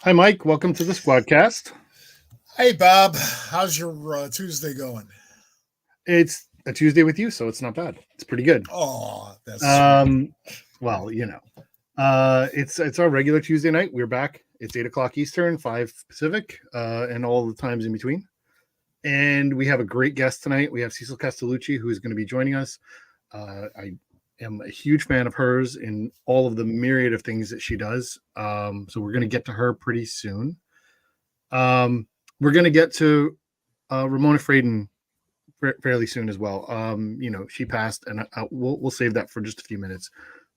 Hi, Mike. Welcome to the SquadCast. Hey, Bob. How's your Tuesday going? It's a Tuesday with you, so it's not bad. It's pretty good. Oh, that's sweet. Um, well, it's our regular Tuesday night. We're back. It's 8 o'clock Eastern, 5 Pacific, and all the times in between. And we have a great guest tonight. We have Cecil Castellucci, who is going to be joining us. I am a huge fan of hers in all of the myriad of things that she does. So we're going to get to her pretty soon. We're going to get to Ramona Fraden fairly soon as well. She passed, and we'll save that for just a few minutes.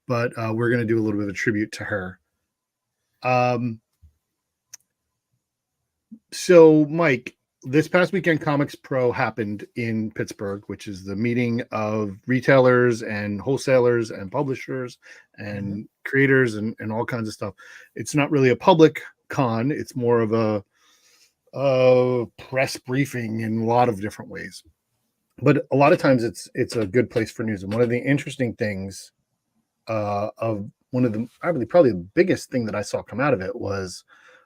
But we're going to do a little bit of a tribute to her. So, Mike, this past weekend, Comics Pro happened in Pittsburgh, which is the meeting of retailers and wholesalers and publishers and creators and all kinds of stuff. It's not really a public con; it's more of a press briefing in a lot of different ways. But a lot of times it's a good place for news. And one of the interesting things of one of the probably the biggest thing that I saw come out of it was,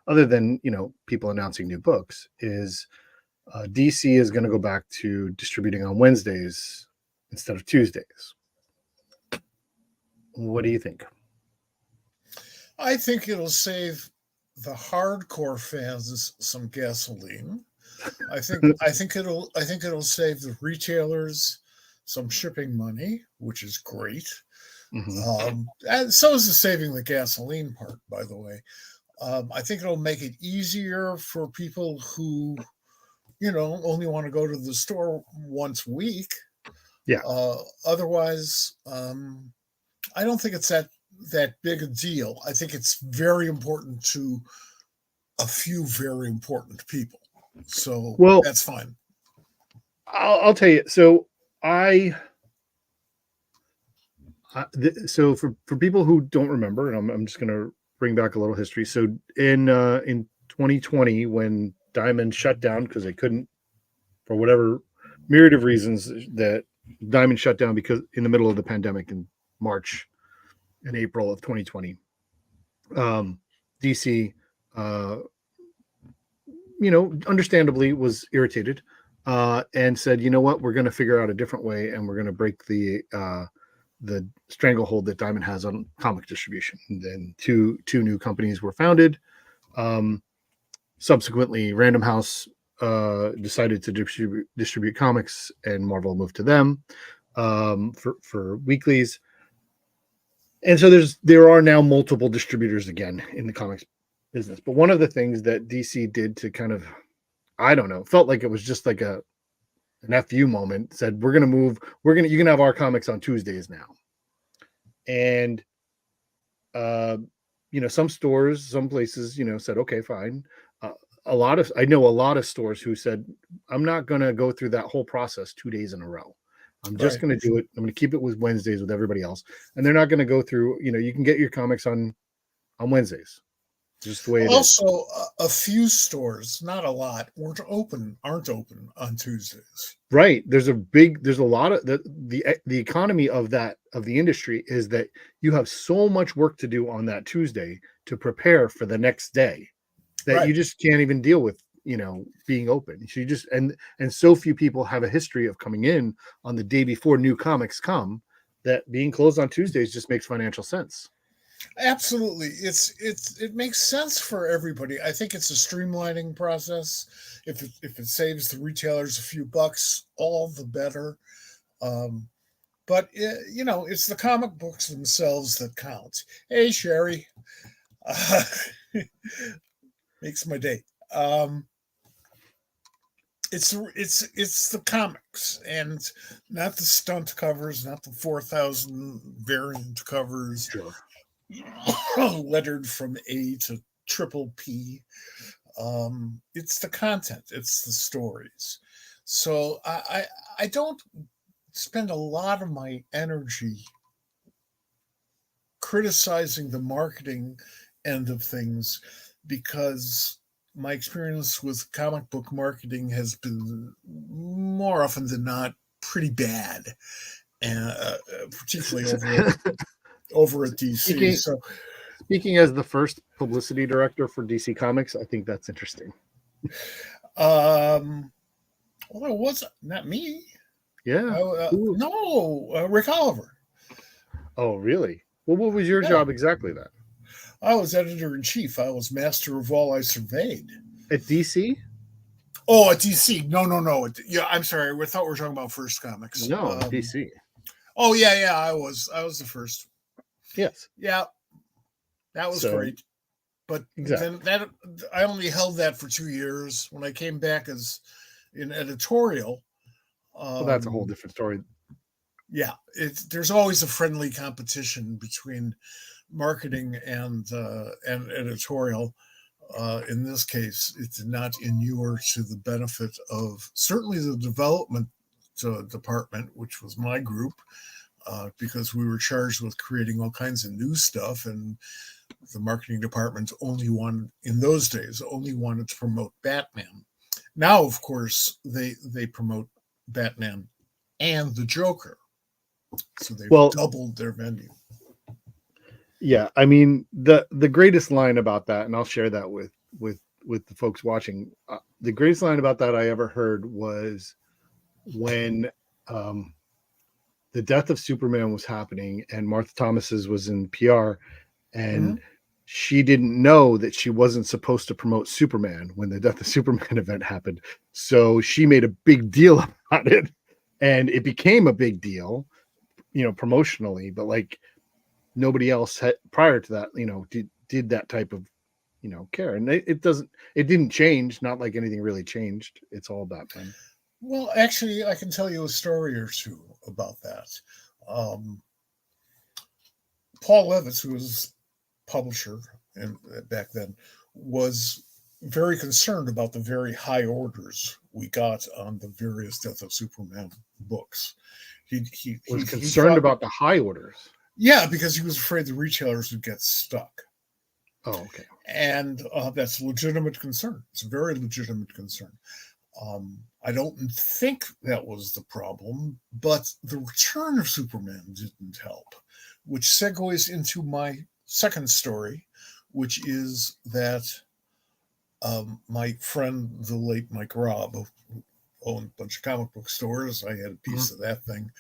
other than people announcing new books, is DC is going to go back to distributing on Wednesdays instead of Tuesdays. What do you think? I think it'll save the hardcore fans some gasoline. I think it'll save the retailers some shipping money, which is great. And so is the saving the gasoline part, by the way. I think it'll make it easier for people who, only want to go to the store once a week. Yeah. Otherwise, I don't think it's that big a deal. I think it's very important to a few very important people. So that's fine. I'll tell you. So for people who don't remember, and I'm just going to bring back a little history. So in 2020, when Diamond shut down because they couldn't, for whatever myriad of reasons, that Diamond shut down because in the middle of the pandemic in March and April of 2020, DC, understandably was irritated and said, you know what, we're going to figure out a different way, and we're going to break the stranglehold that Diamond has on comic distribution. And then two new companies were founded. Subsequently, Random House decided to distribute comics, and Marvel moved to them for weeklies. And so there are now multiple distributors again in the comics business. But one of the things that DC did to kind of, I don't know, felt like it was just like an FU moment, said, we're going to move, you can have our comics on Tuesdays now. And, some stores, some places, said, okay, fine. I know a lot of stores who said, I'm not going to go through that whole process 2 days in a row. I'm just going to do it. I'm going to keep it with Wednesdays with everybody else. And they're not going to go through, you can get your comics on Wednesdays. Just the way it also, is. A few stores, not a lot, aren't open on Tuesdays. Right. There's a lot of the economy of the industry is that you have so much work to do on that Tuesday to prepare for the next day that you just can't even deal with, being open. So you just, and so few people have a history of coming in on the day before new comics come, that being closed on Tuesdays just makes financial sense. Absolutely. It makes sense for everybody. I think it's a streamlining process. If it saves the retailers a few bucks, all the better. But it's the comic books themselves that count. Hey, Sherry, makes my day. It's the comics and not the stunt covers, not the 4,000 variant covers. Sure. Lettered from A to triple P. It's the content, it's the stories. So I don't spend a lot of my energy criticizing the marketing end of things, because my experience with comic book marketing has been more often than not pretty bad, and particularly over at DC. So Speaking as the first publicity director for DC Comics, I think that's interesting. Well, it wasn't not me. Yeah. No, Rick Oliver. Oh, really? Well, what was your job exactly then? I was editor-in-chief. I was master of all I surveyed. At DC? Oh, at DC. No. Yeah, I'm sorry. We thought we were talking about First Comics. No, DC. Oh, yeah. I was the first. Yes. Yeah. That was great. But then I only held that for 2 years. When I came back as in editorial. Well, that's a whole different story. Yeah. There's always a friendly competition between marketing and editorial. In this case, it did not inure to the benefit of certainly the development department, which was my group, because we were charged with creating all kinds of new stuff, and the marketing department in those days only wanted to promote Batman. Now, of course, they promote Batman and the Joker, so they've doubled their venue. Yeah, I mean the greatest line about that, and I'll share that with the folks watching. The greatest line about that I ever heard was when the death of Superman was happening, and Martha Thomas's was in PR, and she didn't know that she wasn't supposed to promote Superman when the Death of Superman event happened. So she made a big deal about it, and it became a big deal, promotionally, but like nobody else had prior to that, did that type of, care. And it didn't change. Not like anything really changed. It's all Batman. Well, actually, I can tell you a story or two about that. Paul Levitz, who was publisher and back then, was very concerned about the very high orders we got on the various Death of Superman books. He was concerned about the high orders. Yeah, because he was afraid the retailers would get stuck. Oh, okay. And that's a legitimate concern. It's a very legitimate concern. I don't think that was the problem, but the return of Superman didn't help, which segues into my second story, which is that my friend, the late Mike Robb, who owned a bunch of comic book stores, I had a piece of that thing.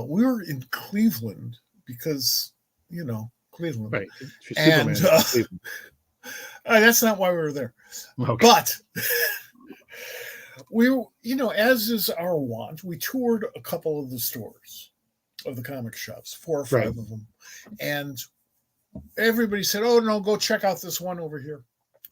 We were in Cleveland because, Cleveland. Right. And Cleveland. That's not why we were there. Okay. But we, as is our wont, we toured a couple of the stores, of the comic shops, 4 or 5 of them. And everybody said, oh, no, go check out this one over here.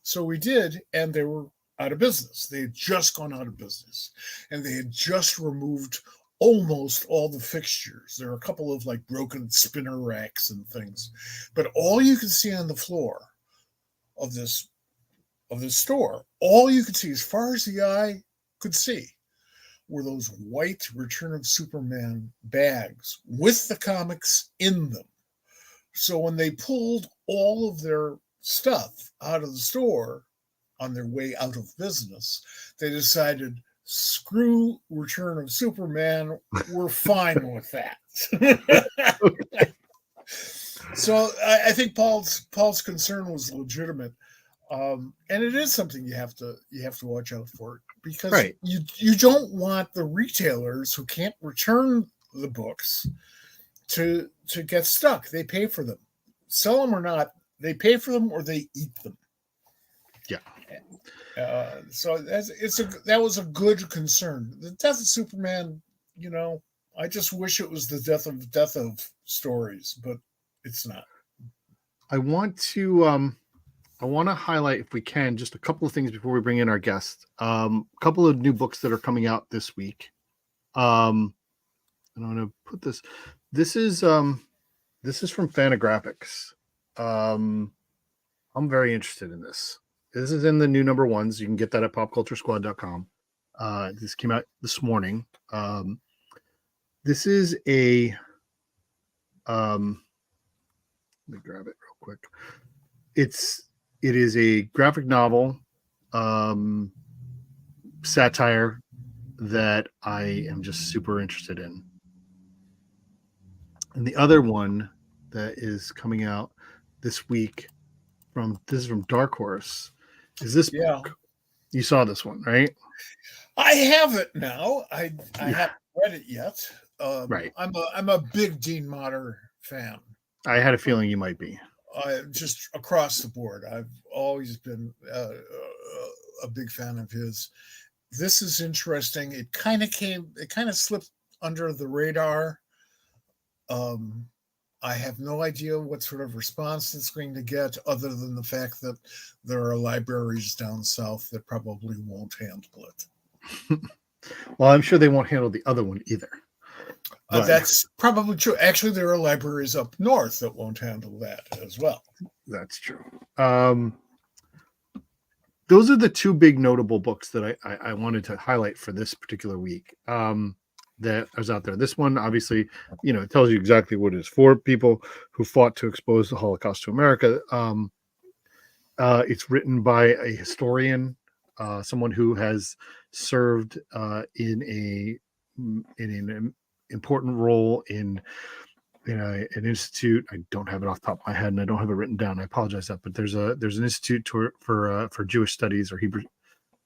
So we did, and they were out of business. They had just gone out of business, and they had just removed almost all the fixtures. There are a couple of like broken spinner racks and things, but all you could see on the floor of this store, all you could see as far as the eye could see, were those white Return of Superman bags with the comics in them. So when they pulled all of their stuff out of the store on their way out of business, they decided, screw Return of Superman, we're fine with that. So I think Paul's concern was legitimate, and it is something you have to watch out for, because you don't want the retailers who can't return the books to get stuck. They pay for them, sell them or not. They pay for them or they eat them. Yeah. So that was a good concern. The death of Superman, I just wish it was the death of stories, but it's not. I want to highlight, if we can, just a couple of things before we bring in our guest. A couple of new books that are coming out this week. And I'm going to put this. This is from Fantagraphics. I'm very interested in this. This is in the new number ones. You can get that at popculturesquad.com. This came out this morning. This is a let me grab it real quick. It is a graphic novel satire that I am just super interested in. And the other one that is coming out this week this is from Dark Horse. Is this book? You saw this one, right? I have it now. I Yeah. haven't read it yet. Right. I'm a big Dean Motter fan. I had a feeling you might be. Just across the board. I've always been a big fan of his. This is interesting. It kind of slipped under the radar. I have no idea what sort of response it's going to get, other than the fact that there are libraries down south that probably won't handle it. Well, I'm sure they won't handle the other one either. That's probably true. Actually, there are libraries up north that won't handle that as well. That's true. Those are the two big notable books that I wanted to highlight for this particular week. That was out there. This one, obviously, it tells you exactly what it is for: people who fought to expose the Holocaust to America. It's written by a historian, someone who has served in an important role in an institute. I don't have it off the top of my head, and I don't have it written down. I apologize that, but there's an institute for Jewish studies or Hebrew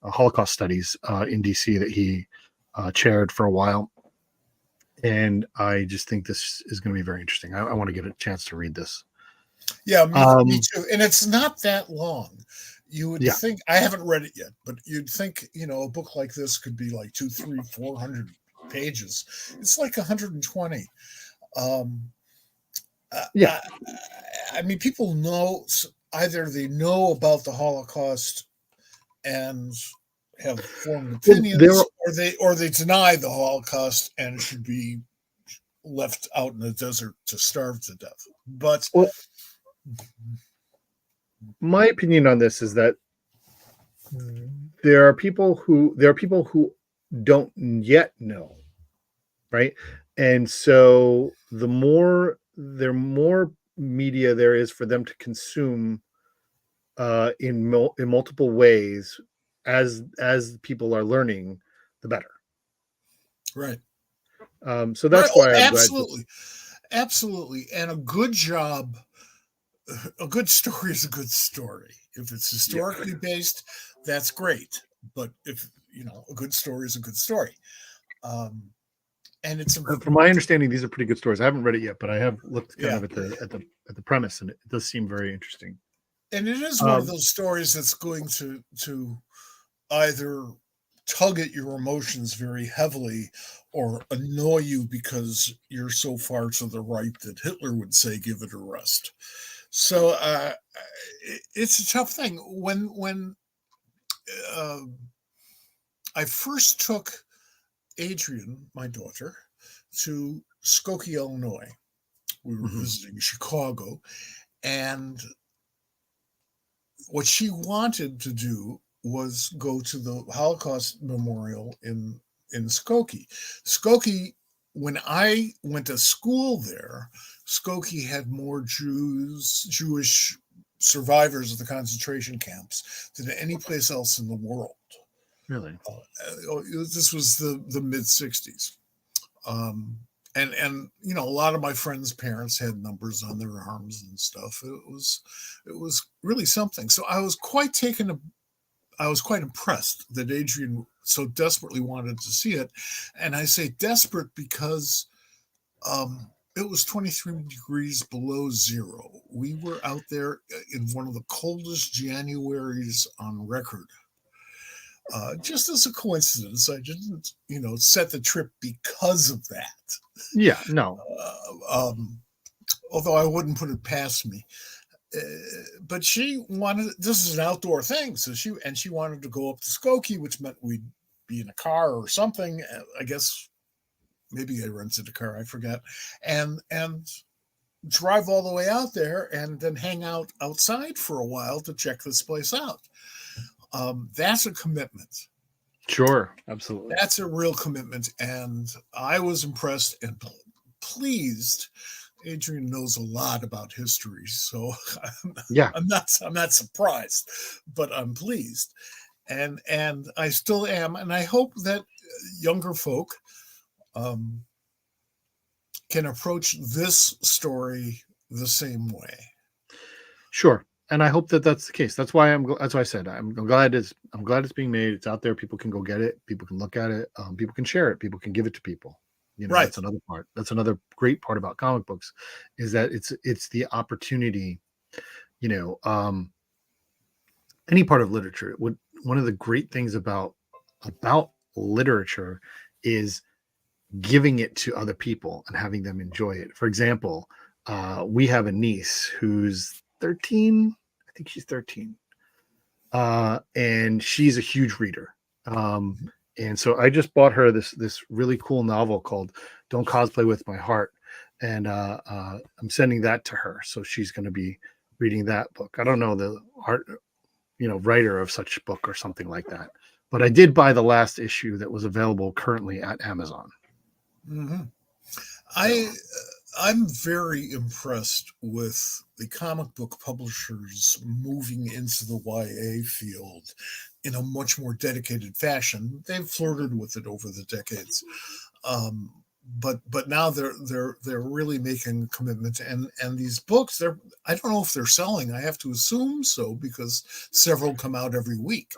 Holocaust studies in DC that he chaired for a while. And I just think this is going to be very interesting. I want to get a chance to read this. Yeah, me too. And it's not that long. You would think, I haven't read it yet, but you'd think, a book like this could be like 200, 300, 400 pages. It's like 120. I mean, people know, either they know about the Holocaust and have formed opinions, or they deny the Holocaust and should be left out in the desert to starve to death. But my opinion on this is that there are people who don't yet know, right? And so the more media there is for them to consume in multiple ways, as people are learning, the better. Right. So that's why I'm absolutely. And a good story is a good story. If it's historically based, that's great. But if a good story is a good story. And it's from my understanding, these are pretty good stories. I haven't read it yet, but I have looked kind of at the premise, and it does seem very interesting. And it is one of those stories that's going to either tug at your emotions very heavily or annoy you because you're so far to the right that Hitler would say, give it a rest. So it's a tough thing. When I first took Adrian, my daughter, to Skokie, Illinois, we were visiting Chicago, and what she wanted to do was go to the Holocaust Memorial in Skokie. Skokie, when I went to school there, Skokie had more Jewish survivors of the concentration camps than any place else in the world. Really? This was the mid 60s. And a lot of my friends' parents had numbers on their arms and stuff. It was really something. So I was quite impressed that Adrian so desperately wanted to see it. And I say desperate because it was 23 degrees below zero. We were out there in one of the coldest Januaries on record. Just as a coincidence, I didn't, set the trip because of that. Yeah, no. Although I wouldn't put it past me. But she wanted, this is an outdoor thing, so she wanted to go up to Skokie, which meant we'd be in a car or something. I guess maybe I rented a car, I forget, and drive all the way out there and then hang out outside for a while to check this place out. That's a commitment. Sure, absolutely. That's a real commitment, and I was impressed and pleased. Adrian knows a lot about history, so I'm not surprised, but I'm pleased, and I still am, and I hope that younger folk can approach this story the same way. Sure. And I hope that that's the case. That's why that's why I said I'm glad it's being made. It's out there. People can go get it. People can look at it. People can share it. People can give it to people. Right. That's another part. That's another great part about comic books, is that it's the opportunity. Any part of literature. One of the great things about literature is giving it to other people and having them enjoy it. For example, we have a niece who's 13. I think she's 13. And she's a huge reader. And so I just bought her this really cool novel called Don't Cosplay With My Heart. And I'm sending that to her. So she's going to be reading that book. I don't know the art, writer of such book or something like that. But I did buy the last issue that was available currently at Amazon. Mm-hmm. I'm very impressed with the comic book publishers moving into the YA field in a much more dedicated fashion. They've flirted with it over the decades, but now they're really making a commitment. And these books, I don't know if they're selling. I have to assume so, because several come out every week.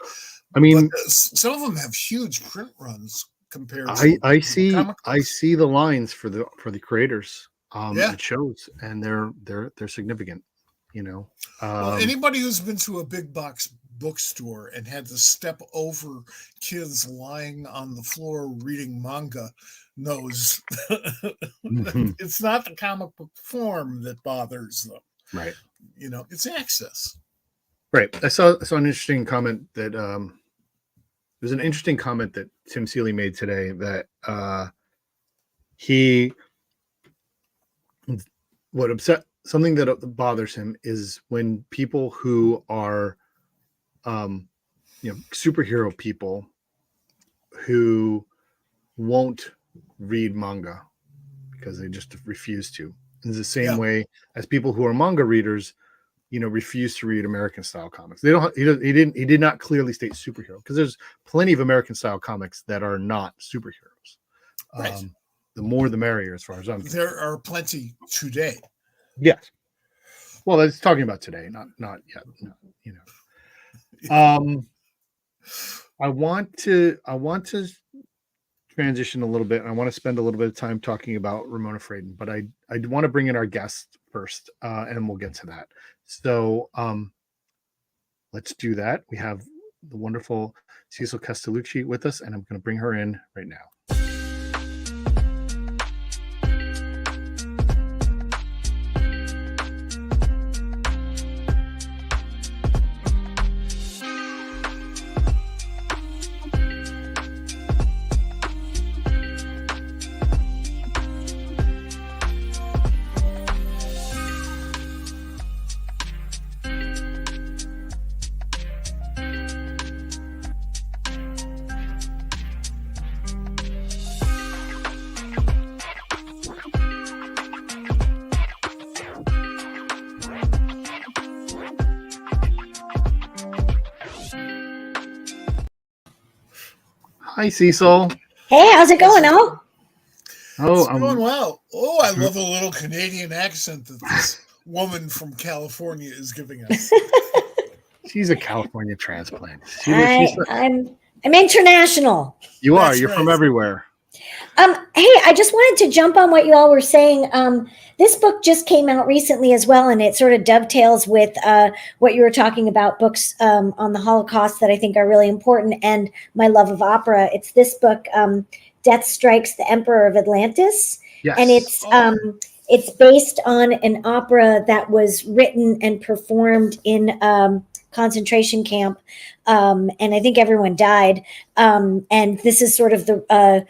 I mean, but some of them have huge print runs compared. I see the lines for the creators. It shows, and they're significant. Well, anybody who's been to a big box bookstore and had to step over kids lying on the floor reading manga knows it's not the comic book form that bothers them. Right. It's access. Right. I saw an interesting comment that there's an interesting comment that Tim Seeley made today, that something that bothers him is when people who are superhero people who won't read manga because they just refuse to. In the same way as people who are manga readers, refuse to read American style comics. They don't. He did not clearly state superhero, because there's plenty of American style comics that are not superheroes. Right. The more the merrier, as far as I'm concerned. There are plenty today. Yes. Well, that's talking about today, not yet. No, I want to transition a little bit, and I want to spend a little bit of time talking about Ramona Fradon, but I want to bring in our guest first, and we'll get to that. So let's do that. We have the wonderful Cecil Castellucci with us, and I'm going to bring her in right now. Hi, Cecil. Hey, how's it going, Al? It's going well. Oh, I love a little Canadian accent that this woman from California is giving us. She's a California transplant. I'm international. You are. You're from everywhere. Hey, I just wanted to jump on what you all were saying. This book just came out recently as well, and it sort of dovetails with what you were talking about, books on the Holocaust that I think are really important, and my love of opera. It's this book, Death Strikes the Emperor of Atlantis. Yes. And it's based on an opera that was written and performed in concentration camp, and I think everyone died. And this is sort of the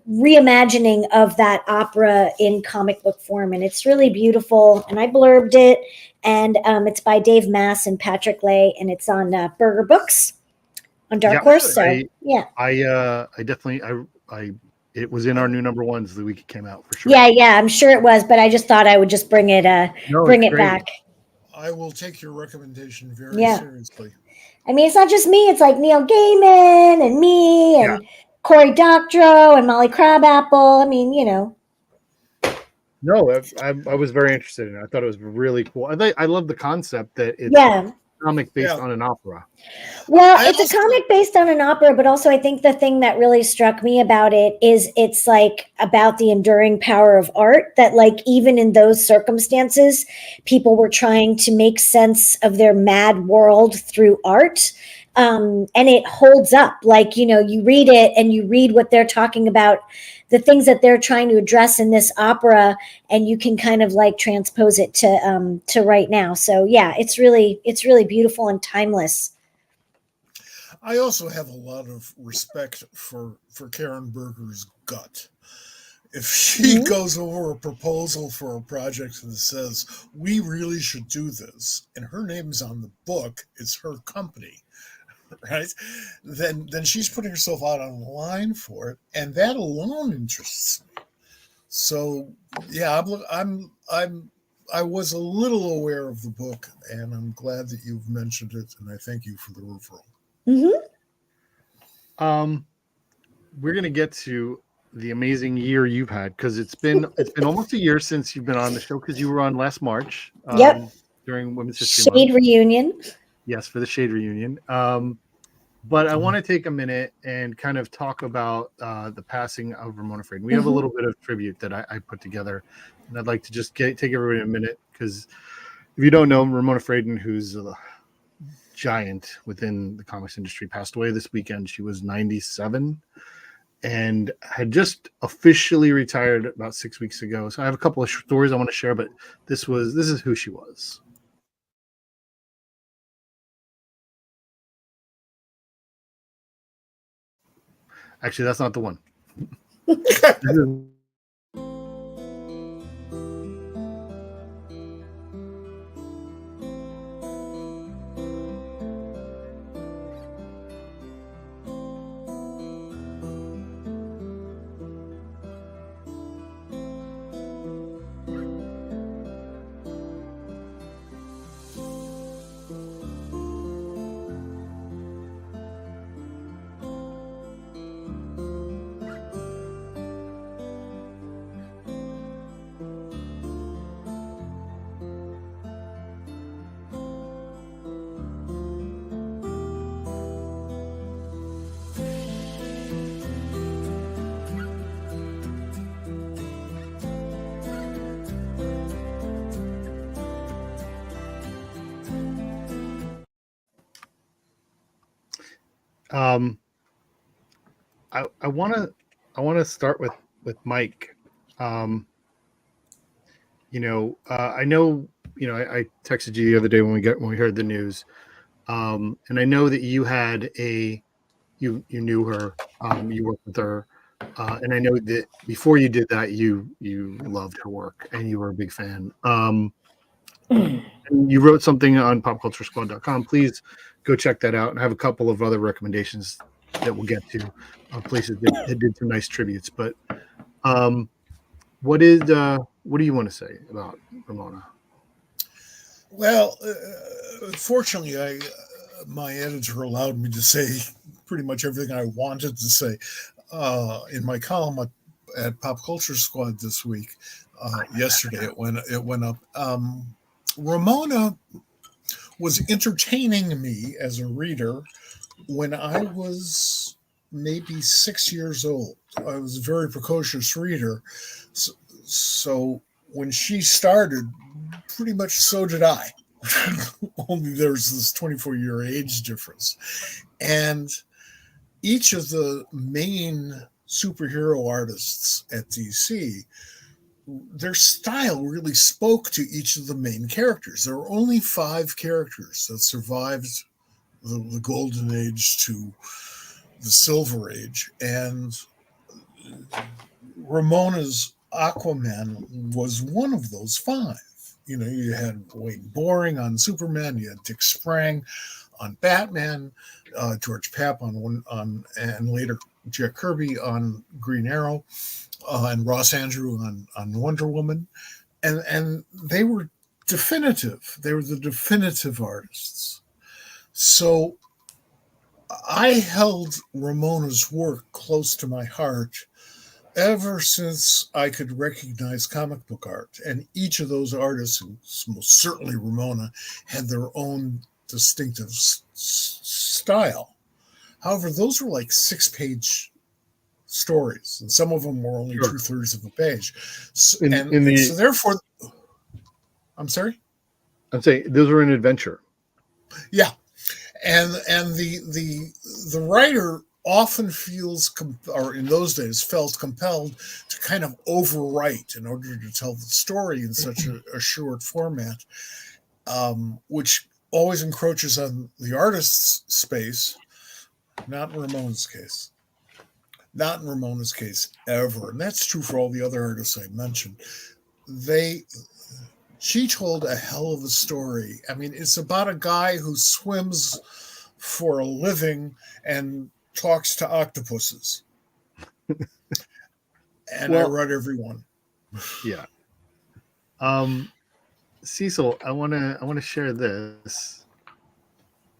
reimagining of that opera in comic book form, and it's really beautiful. And I blurbed it, and it's by Dave Mass and Patrick Lay, and it's on Burger Books on Dark Horse. So I definitely it was in our new number ones the week it came out, for sure. Yeah, I'm sure it was, but I just thought I would just bring it back. I will take your recommendation very seriously. I mean, it's not just me. It's like Neil Gaiman and me and Cory Doctorow and Molly Crabapple. I mean, No, I was very interested in it. I thought it was really cool. I love the concept that it's Yeah. a comic based Yeah. on an opera. Well, I it's a also- comic based on an opera, but also I think the thing that really struck me about it is it's like about the enduring power of art, that like even in those circumstances, people were trying to make sense of their mad world through art. And it holds up. Like, you read it and you read what they're talking about, the things that they're trying to address in this opera, and you can kind of like transpose it to right now. So yeah, it's really beautiful and timeless. I also have a lot of respect for Karen Berger's gut. If she goes over a proposal for a project that says we really should do this, and her name's on the book, it's her company, right? Then she's putting herself out on the line for it, and that alone interests me. So yeah, I was a little aware of the book, and I'm glad that you've mentioned it, and I thank you for the referral. We're gonna get to the amazing year you've had, because it's been almost a year since you've been on the show, because you were on last March. Yep. During Women's History Shade Month. reunion. Yes, for the Shade reunion. But I want to take a minute and kind of talk about the passing of Ramona Fradon. We have a little bit of tribute that I put together, and I'd like to just take everybody a minute, because if you don't know, Ramona Fradon, who's a giant within the comics industry, passed away this weekend. She was 97 and had just officially retired about 6 weeks ago. So I have a couple of stories I want to share, but this is who she was. Actually, that's not the one. I want to start with Mike. I know, I texted you the other day when we heard the news, and I know that you had you knew her, you worked with her, and I know that before you did that, you loved her work and you were a big fan. And you wrote something on popculturesquad.com. Please go check that out, and I have a couple of other recommendations that we'll get to, places that did some nice tributes. But what do you want to say about Ramona? Well, fortunately, my editor allowed me to say pretty much everything I wanted to say in my column at Pop Culture Squad this week. Yesterday, it went up. Ramona was entertaining me as a reader when I was maybe 6 years old. I was a very precocious reader, so when she started, pretty much so did I. Only there's this 24-year age difference. And each of the main superhero artists at DC, their style really spoke to each of the main characters. There were only 5 characters that survived the Golden Age to the Silver Age. And Ramona's Aquaman was one of those 5. You had Wayne Boring on Superman, you had Dick Sprang on Batman, George Papp on and later Jack Kirby on Green Arrow, and Ross Andru on Wonder Woman, and they were definitive. They were the definitive artists. So I held Ramona's work close to my heart ever since I could recognize comic book art, and each of those artists, and most certainly Ramona, had their own distinctive style. However, those were like 6-page stories, and some of them were only 2/3 of a page. So therefore, I'm sorry? I'm saying those were an adventure. Yeah. And the writer often feels, or in those days felt compelled to kind of overwrite in order to tell the story in such a short format, which always encroaches on the artist's space. Not in Ramona's case. Not in Ramona's case ever. And that's true for all the other artists I mentioned. She told a hell of a story. I mean, it's about a guy who swims for a living and talks to octopuses. And I read every one. Yeah. Cecil, I wanna share this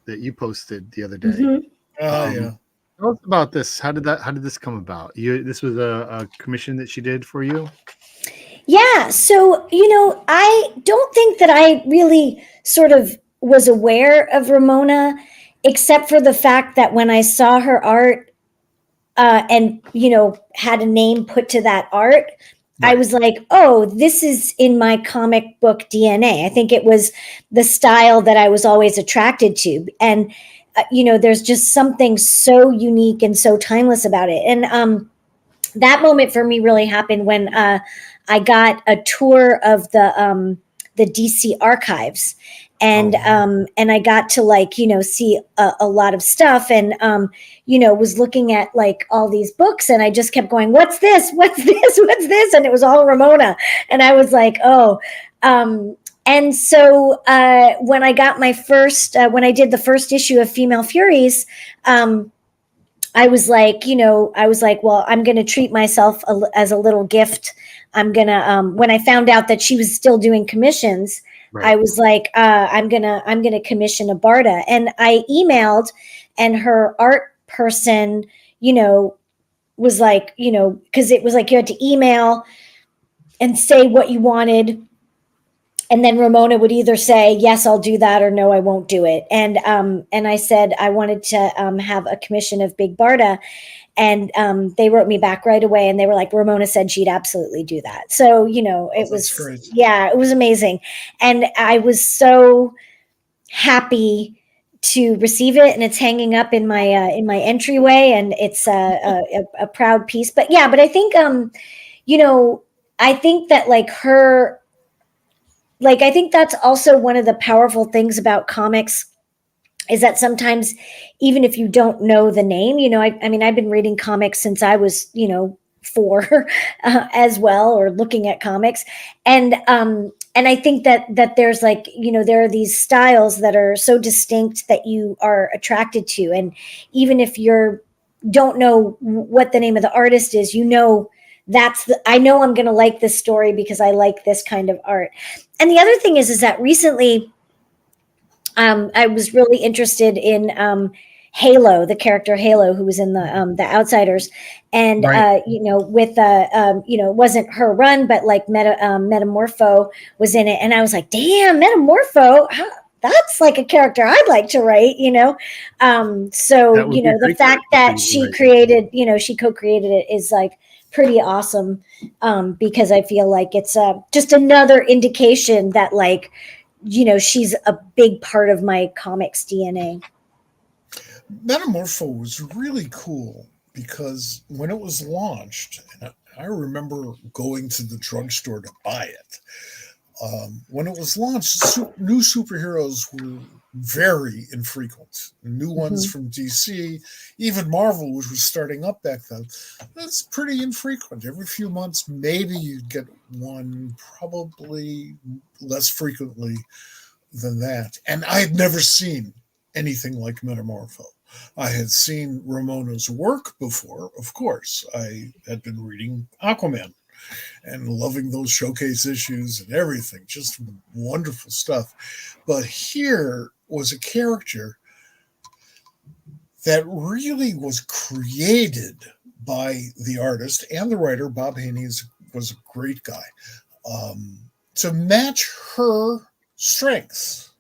that you posted the other day. Mm-hmm. Yeah. Tell us about this. How did this come about? This was a commission that she did for you? Yeah. So, I don't think that I really sort of was aware of Ramona, except for the fact that when I saw her art and, had a name put to that art, right. I was like, oh, this is in my comic book DNA. I think it was the style that I was always attracted to. And, there's just something so unique and so timeless about it. And that moment for me really happened when I got a tour of the DC archives, and I got to see a lot of stuff, and was looking at all these books, and I just kept going, what's this? What's this? What's this? And it was all Ramona, and I was like, oh. And so when I got my first, when I did the first issue of Female Furies, I was like, well, I'm going to treat myself as a little gift. I'm going to, when I found out that she was still doing commissions, right. I was like, I'm going to commission a Barda. And I emailed, and her art person, was like, cause it was like, you had to email and say what you wanted. And then Ramona would either say, yes, I'll do that, or no, I won't do it. And I said I wanted to have a commission of Big Barda. And they wrote me back right away. And they were like, Ramona said she'd absolutely do that. So, it was great. Yeah, it was amazing. And I was so happy to receive it. And it's hanging up in my entryway. And it's a proud piece. But yeah, but I think, I think that I think that's also one of the powerful things about comics, is that sometimes, even if you don't know the name, I mean, I've been reading comics since I was, 4 as well, or looking at comics. And I think that there's there are these styles that are so distinct that you are attracted to. And even if don't know what the name of the artist is, I know I'm going to like this story because I like this kind of art. And the other thing is that recently I was really interested in Halo, the character Halo, who was in the Outsiders. And, right. It wasn't her run, but Metamorpho was in it. And I was like, damn, Metamorpho, that's like a character I'd like to write, So, the fact that she created, she co-created it is pretty awesome, because I feel like it's just another indication that she's a big part of my comics DNA. Metamorpho was really cool because when it was launched, and I remember going to the drugstore to buy it. When it was launched, new superheroes were very infrequent. New ones from DC, even Marvel, which was starting up back then, that's pretty infrequent. Every few months, maybe you'd get one, probably less frequently than that. And I had never seen anything like Metamorpho. I had seen Ramona's work before, of course. I had been reading Aquaman and loving those showcase issues and everything, just wonderful stuff. But here was a character that really was created by the artist and the writer. Bob Haney was a great guy. To match her strengths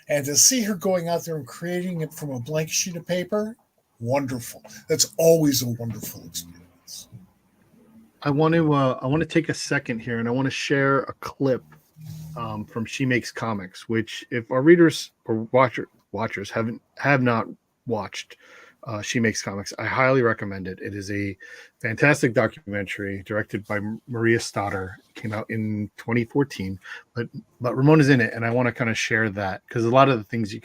and to see her going out there and creating it from a blank sheet of paper, wonderful. That's always a wonderful experience. I want to take a second here, and I want to share a clip from She Makes Comics, which if our readers or watchers have not watched She Makes Comics, I highly recommend it. It is a fantastic documentary directed by Maria Stoddard. It came out in 2014, but Ramona's in it, and I want to kind of share that because a lot of the things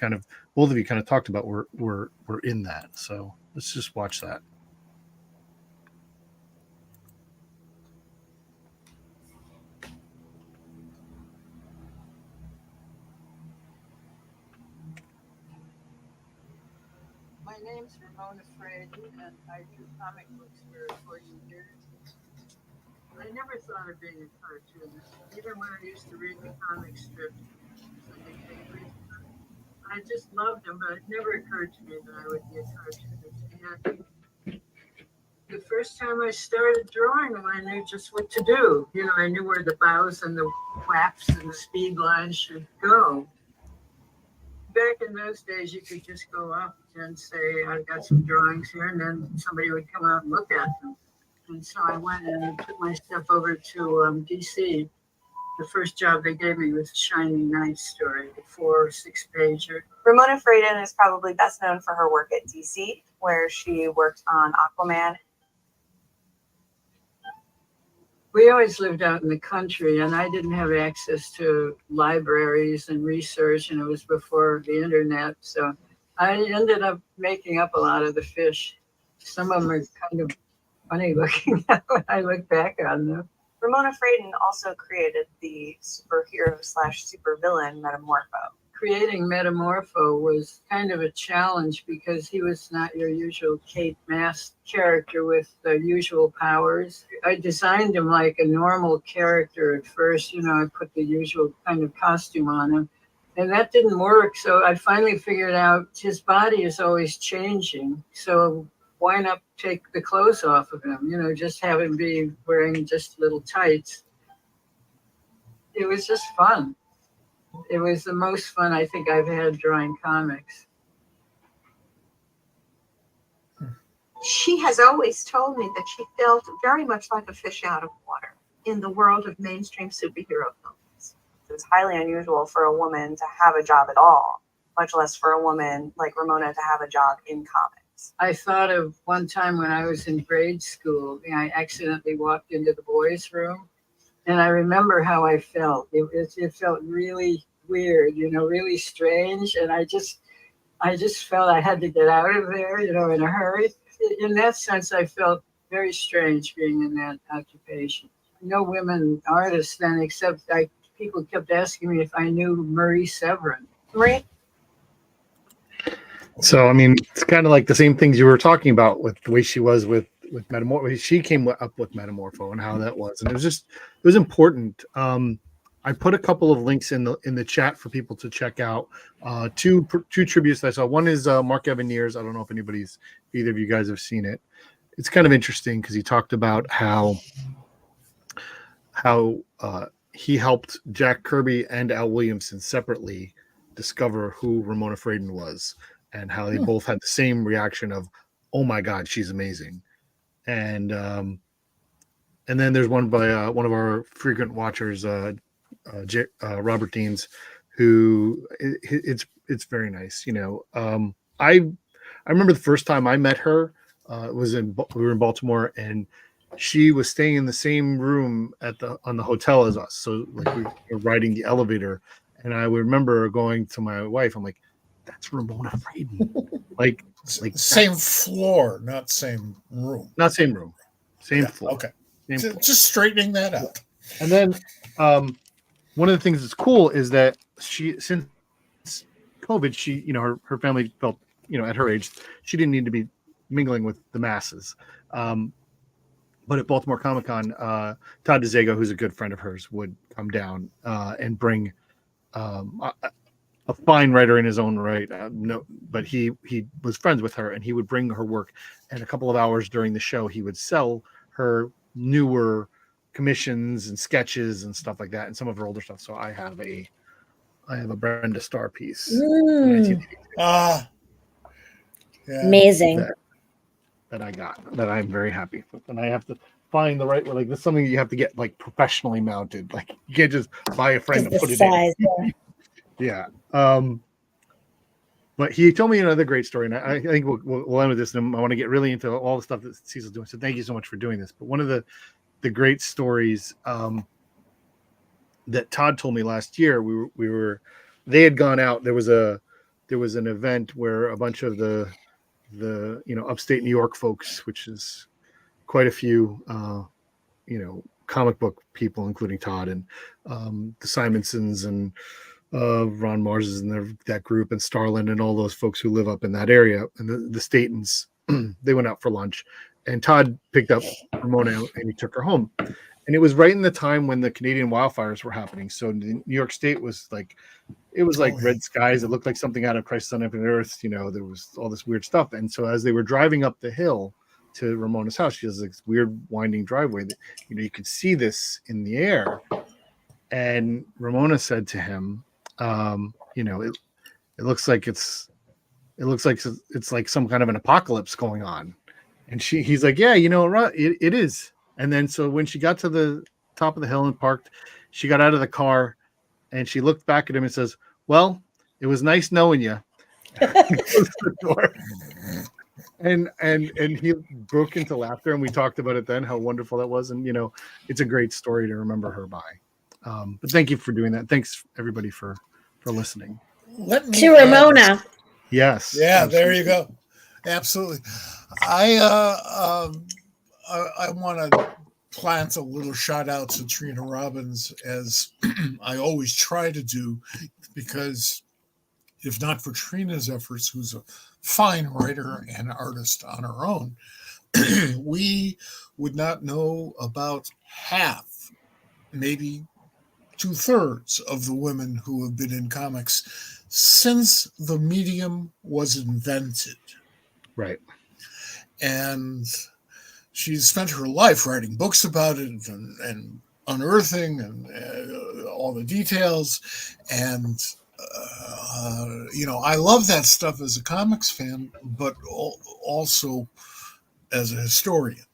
both of you kind of talked about were in that. So let's just watch that. My name's Ramona Fraden, and I drew comic books for 40 years. I never thought of being a cartoonist, even when I used to read the comic strips. I just loved them, but it never occurred to me that I would be a cartoonist. And the first time I started drawing them, I knew just what to do. I knew where the bows and the flaps and the speed lines should go. Back in those days, you could just go up and say, I've got some drawings here, and then somebody would come out and look at them. And so I went and took my stuff over to DC. The first job they gave me was a Shining Knight story, a 4 or 6 pager. Ramona Fraden is probably best known for her work at DC, where she worked on Aquaman. We always lived out in the country, and I didn't have access to libraries and research, and it was before the internet. So I ended up making up a lot of the fish. Some of them are kind of funny looking when I look back on them. Ramona Fraden also created the superhero/supervillain Metamorpho. Creating Metamorpho was kind of a challenge because he was not your usual Kate Mast character with the usual powers. I designed him like a normal character at first. I put the usual kind of costume on him, and that didn't work. So I finally figured out his body is always changing. So why not take the clothes off of him? Just have him be wearing just little tights. It was just fun. It was the most fun I think I've had drawing comics. She has always told me that she felt very much like a fish out of water in the world of mainstream superhero films. It's highly unusual for a woman to have a job at all, much less for a woman like Ramona to have a job in comics. I thought of one time when I was in grade school, I accidentally walked into the boys' room. And I remember how I felt. It felt really weird, really strange. And I just felt I had to get out of there, in a hurry. In that sense, I felt very strange being in that occupation. No women artists then, except people kept asking me if I knew Marie Severin. Marie? So, it's kind of like the same things you were talking about with the way she was with Metamorpho. She came up with Metamorpho and how that was, and it was important. I put a couple of links in the chat for people to check out. Two tributes that I saw. One is Mark Evan Nears. I don't know if either of you guys have seen it. It's kind of interesting because he talked about how he helped Jack Kirby and Al Williamson separately discover who Ramona Fraden was, and how they both had the same reaction of, "Oh my God, she's amazing." And then there's one by one of our frequent watchers, Robert Deans, who it's very nice. I remember the first time I met her. We were in Baltimore, and she was staying in the same room on the hotel as us. So like we were riding the elevator, and I remember going to my wife. I'm like, "That's Ramona Fraden." like same floor, not same room. Not same room, same floor. Okay, same floor. Just straightening that out. And then one of the things that's cool is that since COVID, she her family felt at her age she didn't need to be mingling with the masses. But at Baltimore Comic-Con, Todd DeZago, who's a good friend of hers, would come down and bring a fine writer in his own right. No, but he was friends with her, and he would bring her work. And a couple of hours during the show, he would sell her newer commissions and sketches and stuff like that, and some of her older stuff. So I have a Brenda Starr piece. Yeah. Amazing. That I got, that I'm very happy with. And I have to find the right way. Like, this is something you have to get like professionally mounted. Like, you can't just buy a frame and put it in. Yeah. But he told me another great story, and I think we'll end with this. And I want to get really into all the stuff that Cecil's doing. So thank you so much for doing this. But one of the great stories that Todd told me last year, they had gone out. There was an event where a bunch of the upstate New York folks, which is quite a few, comic book people, including Todd and the Simonsons and Ron Mars is in that group, and Starlin and all those folks who live up in that area, and the Statons, they went out for lunch, and Todd picked up Ramona and he took her home. And it was right in the time when the Canadian wildfires were happening. So New York State was like, it was like red skies. It looked like something out of Christ on Infinite Earth. There was all this weird stuff. And so as they were driving up the hill to Ramona's house, she has this weird winding driveway that, you could see this in the air. And Ramona said to him, it looks like it's like some kind of an apocalypse going on. And he's like, yeah, it is. And then so when she got to the top of the hill and parked, she got out of the car and she looked back at him and says, well, it was nice knowing you. And he broke into laughter, and we talked about it then, how wonderful that was. And, it's a great story to remember her by. But thank you for doing that. Thanks everybody for listening. To Ramona. Yes. Yeah, absolutely. There you go. Absolutely. I want to plant a little shout out to Trina Robbins, as I always try to do, because if not for Trina's efforts, who's a fine writer and artist on her own, we would not know about half, maybe 2/3 of the women who have been in comics since the medium was invented. Right. And she's spent her life writing books about it and unearthing and all the details. And, I love that stuff as a comics fan, but also as a historian.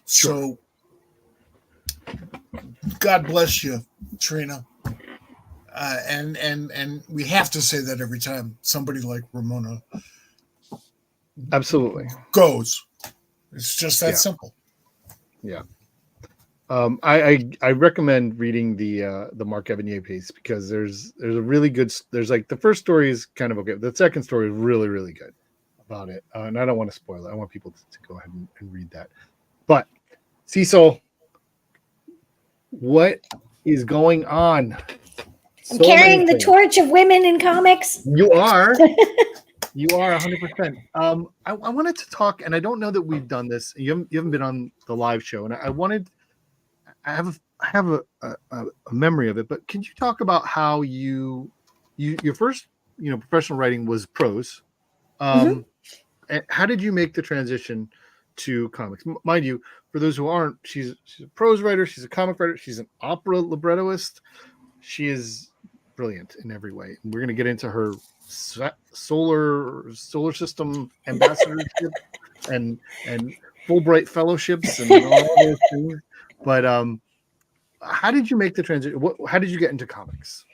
Sure. So God bless you, Trina. And we have to say that every time somebody like Ramona absolutely goes. It's just that simple. Yeah. I recommend reading the Mark Evanier piece, because there's a really good, there's like, the first story is kind of okay. The second story is really, really good about it. And I don't want to spoil it. I want people to go ahead and read that. But Cecil, what is going on? I'm carrying the torch of women in comics. You are. You are 100%. I wanted to talk, and I don't know that we've done this. You haven't been on the live show, and I have a memory of it. But can you talk about how your first professional writing was prose? And how did you make the transition to comics? Mind you, for those who aren't, she's a prose writer, she's a comic writer, she's an opera librettoist. She is brilliant in every way. And we're going to get into her solar system ambassadorship and Fulbright fellowships and all those things. But how did you make the transition? How did you get into comics?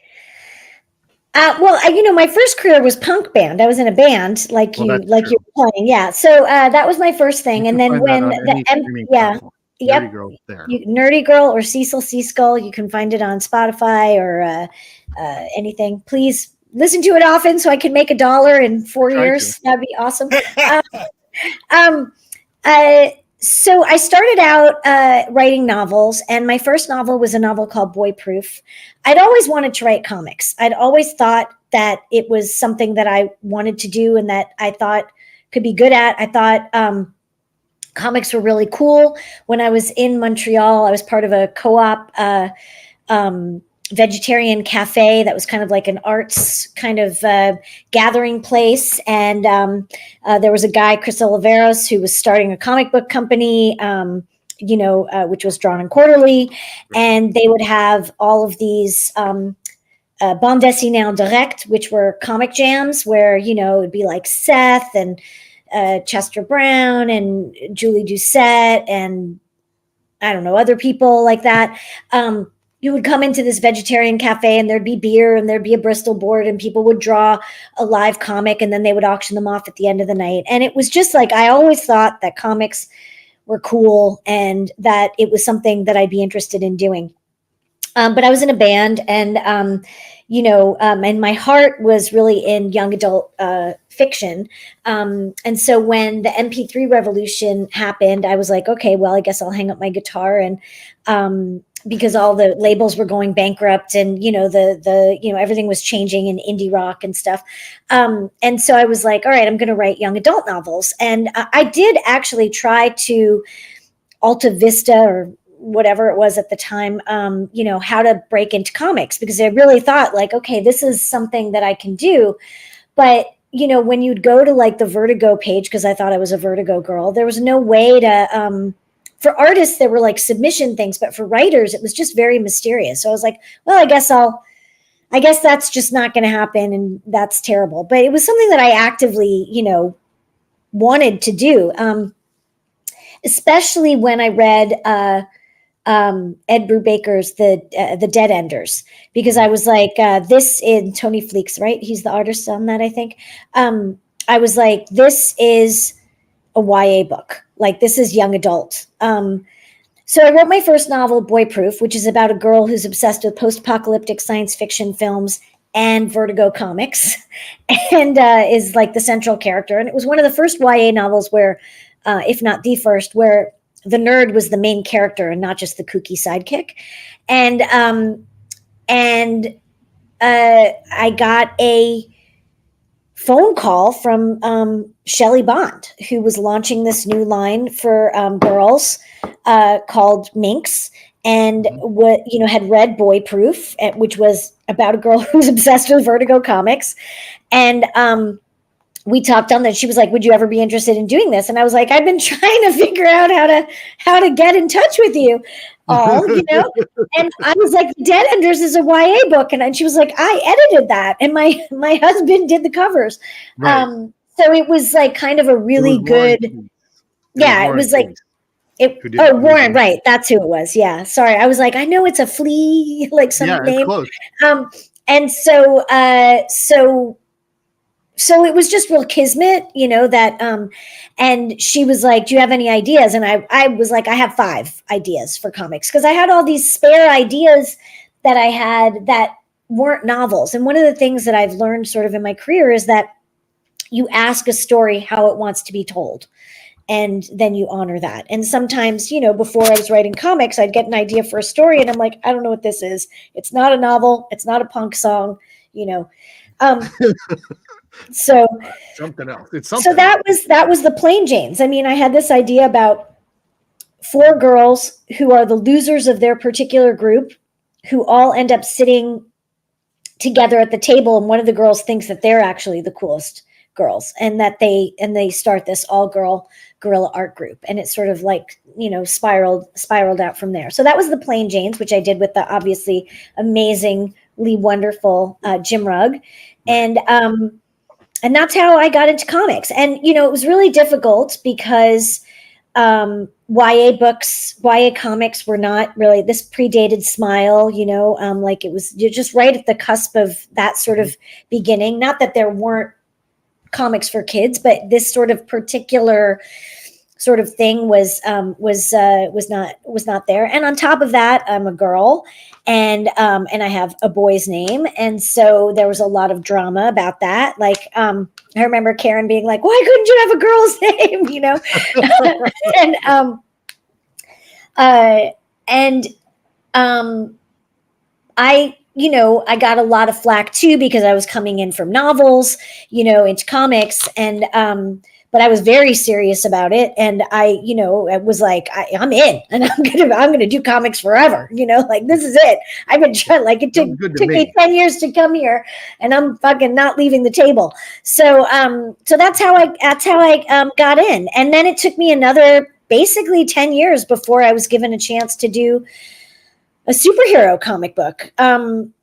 My first career was punk band. I was in a band like you were playing. Yeah. So that was my first thing. And then when Nerdy Girl there. Nerdy Girl or Cecil C. Skull, you can find it on Spotify or anything. Please listen to it often so I can make $1 in 4 years. That'd be awesome. So I started out writing novels, and my first novel was a novel called Boy Proof. I'd always wanted to write comics. I'd always thought that it was something that I wanted to do and that I thought could be good at. I thought comics were really cool. When I was in Montreal, I was part of a co-op vegetarian cafe that was kind of like an arts kind of gathering place. And there was a guy, Chris Oliveros, who was starting a comic book company, which was Drawn and Quarterly. And they would have all of these bande dessinée en direct, which were comic jams where, it would be like Seth and Chester Brown and Julie Doucette and I don't know, other people like that. You would come into this vegetarian cafe and there'd be beer and there'd be a Bristol board and people would draw a live comic and then they would auction them off at the end of the night. And it was just like, I always thought that comics were cool and that it was something that I'd be interested in doing. But I was in a band and, and my heart was really in young adult fiction. And so when the MP3 revolution happened, I was like, okay, well, I guess I'll hang up my guitar. And because all the labels were going bankrupt and, everything was changing in indie rock and stuff. And so I was like, all right, I'm going to write young adult novels. And I did actually try to Alta Vista or whatever it was at the time, how to break into comics, because I really thought like, okay, this is something that I can do. But, when you'd go to like the Vertigo page, because I thought I was a Vertigo girl, there was no way to, for artists, there were like submission things, but for writers, it was just very mysterious. So I was like, well, I guess that's just not going to happen. And that's terrible. But it was something that I actively, wanted to do. Especially when I read, Ed Brubaker's the Dead Enders, because I was like, this in Tony Fleeks, right? He's the artist on that, I think. I was like, this is a YA book. Like, this is young adult. So I wrote my first novel, Boy Proof, which is about a girl who's obsessed with post-apocalyptic science fiction films and Vertigo comics, and is like the central character. And it was one of the first YA novels where, if not the first, where the nerd was the main character and not just the kooky sidekick. And I got a phone call from Shelley Bond, who was launching this new line for girls called Minx, and had read Boy Proof, which was about a girl who's obsessed with Vertigo comics. And we talked on that. She was like, would you ever be interested in doing this? And I was like, I've been trying to figure out how to get in touch with you all, and I was like, Dead Enders is a YA book. And she was like, I edited that. And my husband did the covers. Right. So it was like kind of a really good, Warren, right. That's who it was. Yeah. Sorry. I was like, I know it's a flea, like some name. Close. And so it was just real kismet, that, and she was like, do you have any ideas? And I was like, I have 5 ideas for comics. Cause I had all these spare ideas that I had that weren't novels. And one of the things that I've learned sort of in my career is that you ask a story how it wants to be told. And then you honor that. And sometimes, before I was writing comics, I'd get an idea for a story and I'm like, I don't know what this is. It's not a novel. It's not a punk song, So something else. It's something. So that was the Plain Janes. I mean, I had this idea about 4 girls who are the losers of their particular group, who all end up sitting together at the table, and one of the girls thinks that they're actually the coolest girls, and that they start this all-girl guerrilla art group, and it's sort of like spiraled out from there. So that was the Plain Janes, which I did with the obviously amazingly wonderful Jim Rugg, and that's how I got into comics. And, it was really difficult because YA comics were not really, this predated Smile, like it was just right at the cusp of that sort of beginning. Not that there weren't comics for kids, but this sort of particular sort of thing was not there. And on top of that, I'm a girl, and I have a boy's name, and so there was a lot of drama about that. Like I remember Karen being like, "Why couldn't you have a girl's name?" I got a lot of flack too because I was coming in from novels, into comics, and but I was very serious about it. And I, it was like, I'm in, and I'm going to do comics forever. Like, this is it. I've been trying, like, it took me 10 years to come here, and I'm fucking not leaving the table. So, that's how I got in. And then it took me another basically 10 years before I was given a chance to do a superhero comic book. And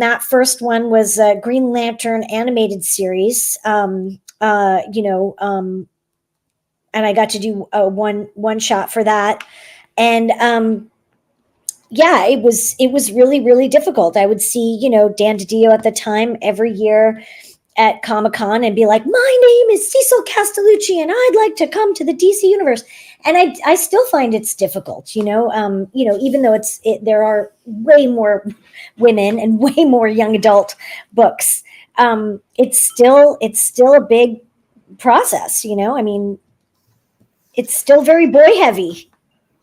that first one was a Green Lantern animated series. And I got to do a one shot for that. And it was really, really difficult. I would see, Dan DiDio at the time every year at Comic-Con and be like, my name is Cecil Castellucci and I'd like to come to the DC universe. And I still find it's difficult, even though there are way more women and way more young adult books. It's still a big process, it's still very boy heavy.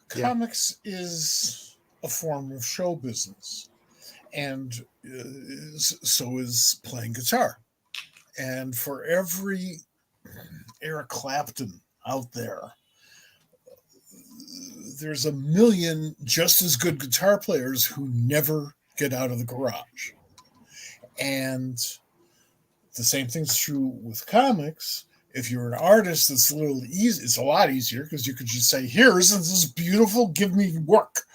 Comics is a form of show business, and so is playing guitar. And for every Eric Clapton out there, there's a million just as good guitar players who never get out of the garage. And the same thing's true with comics. If you're an artist, it's a lot easier because you could just say, here, isn't this beautiful? Give me work.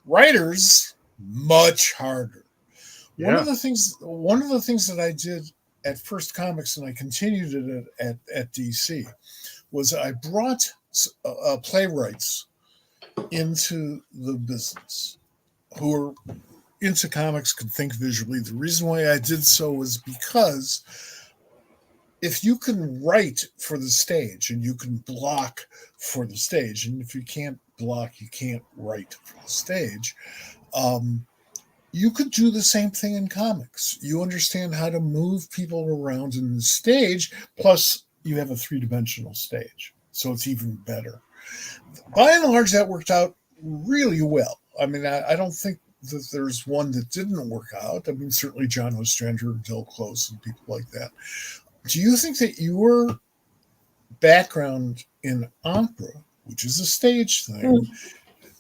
Writers, much harder. Yeah. One of the things that I did at First Comics, and I continued it at DC, was I brought playwrights into the business who are into comics, can think visually. The reason why I did so was because if you can write for the stage and you can block for the stage, and if you can't block, you can't write for the stage, you could do the same thing in comics. You understand how to move people around in the stage, plus you have a three-dimensional stage, so it's even better. By and large, that worked out really well. I mean, I don't think that there's one that didn't work out. I mean, certainly John Ostrander and Del Close and people like that. Do you think that your background in opera, which is a stage thing,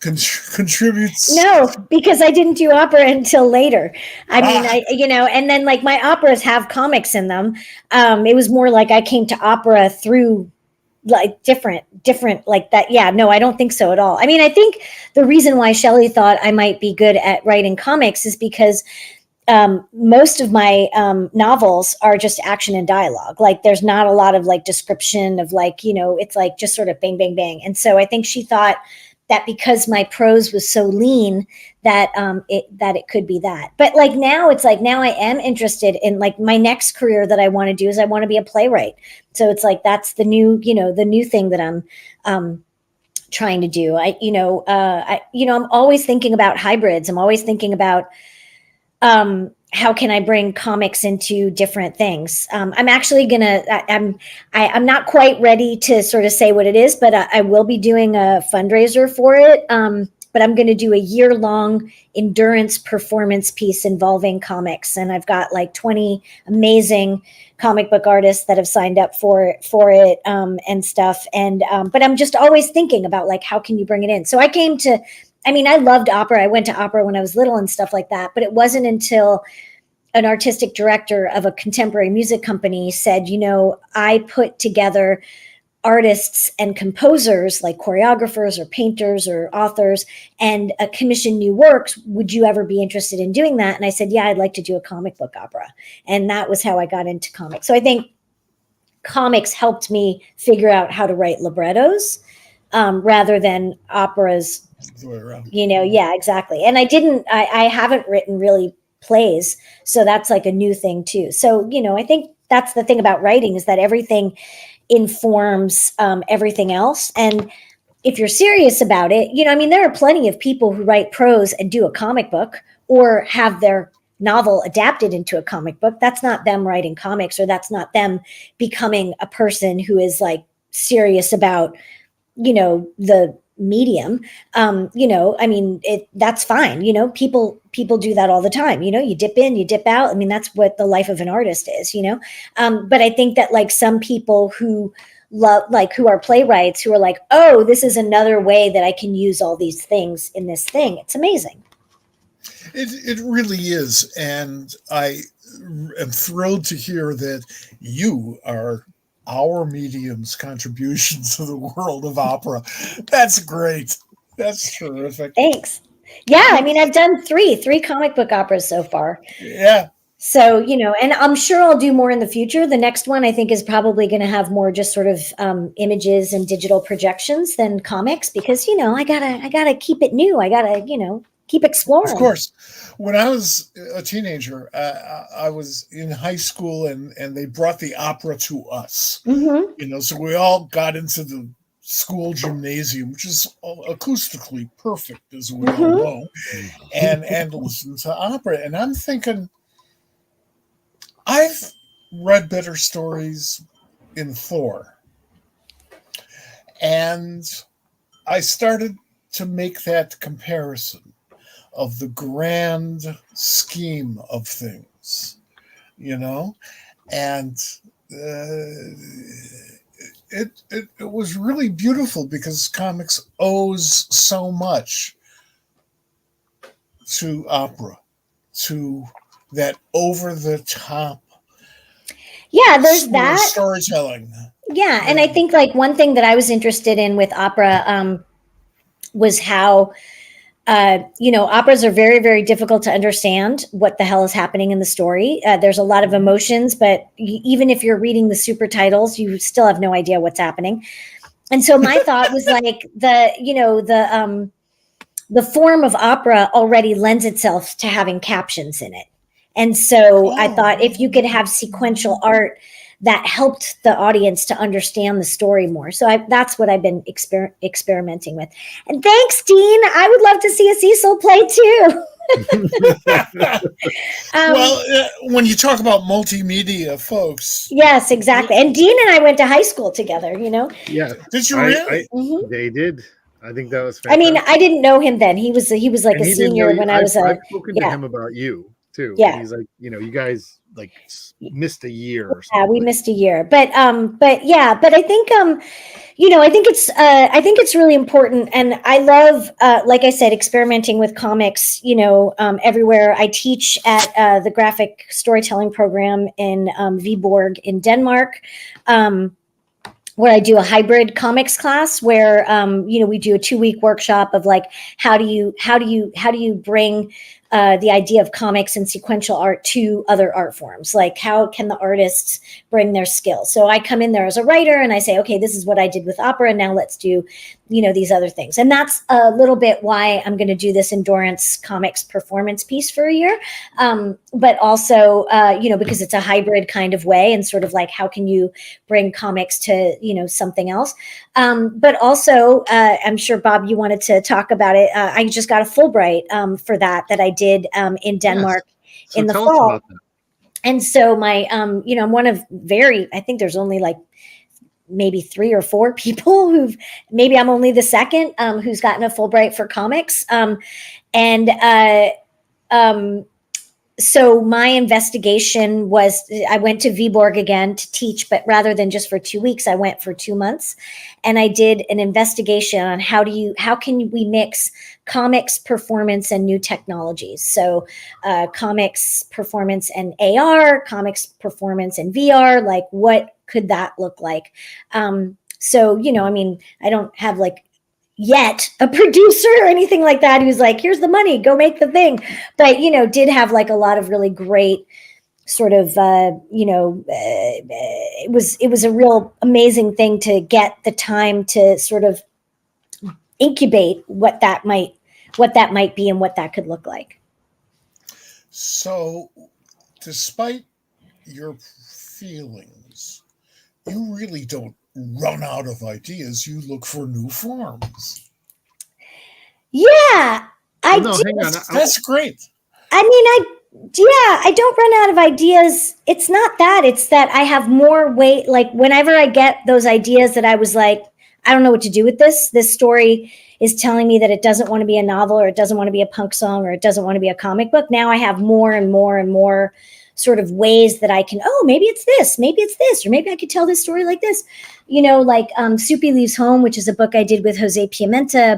contributes? No, because I didn't do opera until later. I mean, and then like my operas have comics in them. It was more like I came to opera through like different like that. Yeah, no, I don't think so at all. I mean, I think the reason why Shelley thought I might be good at writing comics is because most of my novels are just action and dialogue. Like there's not a lot of like description of like, it's like just sort of bang, bang, bang. And so I think she thought that because my prose was so lean that it could be that. But like now it's like now I am interested in like my next career that I want to do is I want to be a playwright. So it's like that's the new thing that I'm trying to do. I'm always thinking about hybrids. I'm always thinking about how can I bring comics into different things? I'm actually I'm not quite ready to sort of say what it is, but I will be doing a fundraiser for it. But I'm going to do a year-long endurance performance piece involving comics. And I've got like 20 amazing comic book artists that have signed up for it and stuff. And but I'm just always thinking about like, how can you bring it in? So I loved opera. I went to opera when I was little and stuff like that. But it wasn't until an artistic director of a contemporary music company said, I put together artists and composers like choreographers or painters or authors and commission new works. Would you ever be interested in doing that? And I said, yeah, I'd like to do a comic book opera. And that was how I got into comics. So I think comics helped me figure out how to write librettos rather than operas. The way around. Yeah, exactly. And I haven't written really plays. So that's like a new thing too. So, I think that's the thing about writing is that everything informs everything else. And if you're serious about it, there are plenty of people who write prose and do a comic book or have their novel adapted into a comic book. That's not them writing comics, or that's not them becoming a person who is like serious about, the medium. That's fine. People do that all the time. You dip in, you dip out. That's what the life of an artist is, but I think that like some people who who are playwrights who are like, oh, this is another way that I can use all these things in this thing. It's amazing. It really is. And I am thrilled to hear that you are our medium's contribution to the world of opera. That's great. That's terrific. Thanks. Yeah, I mean, I've done three comic book operas so far. Yeah. So, and I'm sure I'll do more in the future. The next one I think is probably going to have more just sort of images and digital projections than comics because, I gotta keep it new. I gotta, keep exploring. Of course. When I was a teenager, I was in high school and they brought the opera to us. Mm-hmm. So we all got into the school gymnasium, which is acoustically perfect, as we all know, and listened to opera. And I'm thinking, I've read better stories in Thor. And I started to make that comparison of the grand scheme of things, and it was really beautiful because comics owes so much to opera, to that over-the-top there's that storytelling. Yeah, and I think like one thing that I was interested in with opera was how operas are very, very difficult to understand what the hell is happening in the story. There's a lot of emotions, but even if you're reading the super titles, you still have no idea what's happening. And so my thought was like the form of opera already lends itself to having captions in it. And so I thought if you could have sequential art that helped the audience to understand the story more. So that's what I've been experimenting with. And thanks, Dean. I would love to see a Cecil play too. When you talk about multimedia, folks. Yes, exactly. And Dean and I went to high school together, Yeah. Did you really? They did. I think that was fantastic. I mean, I didn't know him then. He was like a senior when I was I've spoken to him about you too. Yeah. He's like, you guys like missed a year or something. Yeah, we missed a year. But I think I think it's really important. And I love, like I said, experimenting with comics, everywhere. I teach at the graphic storytelling program in Viborg in Denmark. Where I do a hybrid comics class where, we do a 2-week workshop of like, how do you bring the idea of comics and sequential art to other art forms? Like, how can the artists bring their skills? So I come in there as a writer and I say, okay, this is what I did with opera. Now let's do, these other things. And that's a little bit why I'm going to do this Endurance Comics performance piece for a year. But also, because it's a hybrid kind of way and sort of like, how can you bring comics to, something else? But also, I'm sure, Bob, you wanted to talk about it. I just got a Fulbright for that I did in Denmark in the fall. And so my, I'm one of I think there's only like maybe 3 or 4 people maybe I'm only the second who's gotten a Fulbright for comics. So my investigation was, I went to Viborg again to teach, but rather than just for 2 weeks, I went for 2 months, and I did an investigation on how can we mix comics performance and new technologies. So comics performance and AR, comics performance and VR, like what could that look like? So, I don't have like yet a producer or anything like that who's like, here's the money, go make the thing. But, did have like a lot of really great sort of, it was a real amazing thing to get the time to sort of incubate what that might be and what that could look like. So despite your feelings, you really don't run out of ideas. You look for new forms. Yeah, I do. Hang on. That's great. I mean, I don't run out of ideas. It's not that. It's that I have more weight. Like whenever I get those ideas that I was like, I don't know what to do with this story is telling me that it doesn't want to be a novel, or it doesn't want to be a punk song, or it doesn't want to be a comic book. Now I have more and more and more sort of ways that I can, maybe it's this, or maybe I could tell this story like this, like Soupy Leaves Home, which is a book I did with Jose Piamenta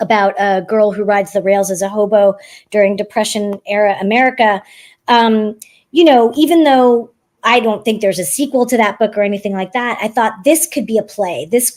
about a girl who rides the rails as a hobo during Depression era America. Even though I don't think there's a sequel to that book or anything like that, I thought this could be a play. This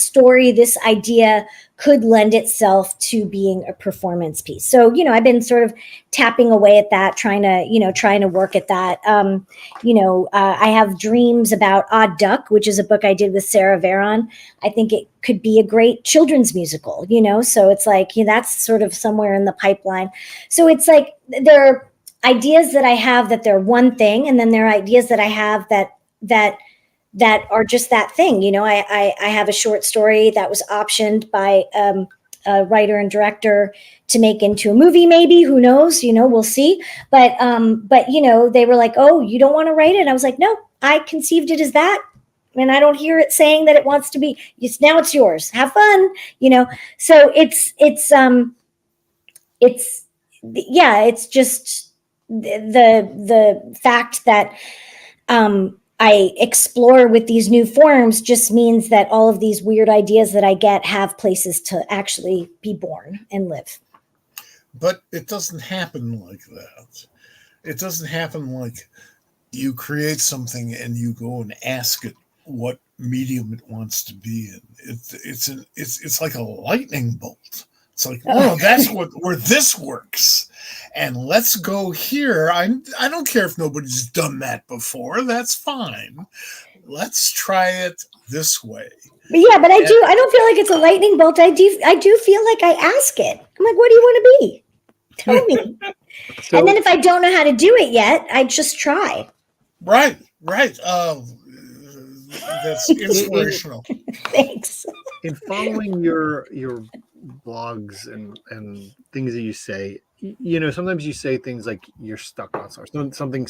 story, this idea could lend itself to being a performance piece. So, I've been sort of tapping away at that, trying to work at that. I have dreams about Odd Duck, which is a book I did with Sarah Varon. I think it could be a great children's musical, so it's like, that's sort of somewhere in the pipeline. So it's like, there are ideas that I have that they're one thing, and then there are ideas that I have that are just that thing. I have a short story that was optioned by a writer and director to make into a movie, maybe, who knows, we'll see. But they were like, oh, you don't want to write it? I was like, no, I conceived it as that. And I don't hear it saying that it wants to be, now it's yours. Have fun, So it's just the fact that, I explore with these new forms just means that all of these weird ideas that I get have places to actually be born and live. But it doesn't happen like that. It doesn't happen like you create something and you go and ask it what medium it wants to be in. It's like a lightning bolt. It's like, that's where this works. And let's go here. I don't care if nobody's done that before. That's fine. Let's try it this way. But I don't feel like it's a lightning bolt. I do feel like I ask it. I'm like, what do you want to be? Tell me. And then if I don't know how to do it yet, I just try. Right. That's inspirational. Thanks. In following your blogs and things that you say, sometimes you say things like you're stuck on something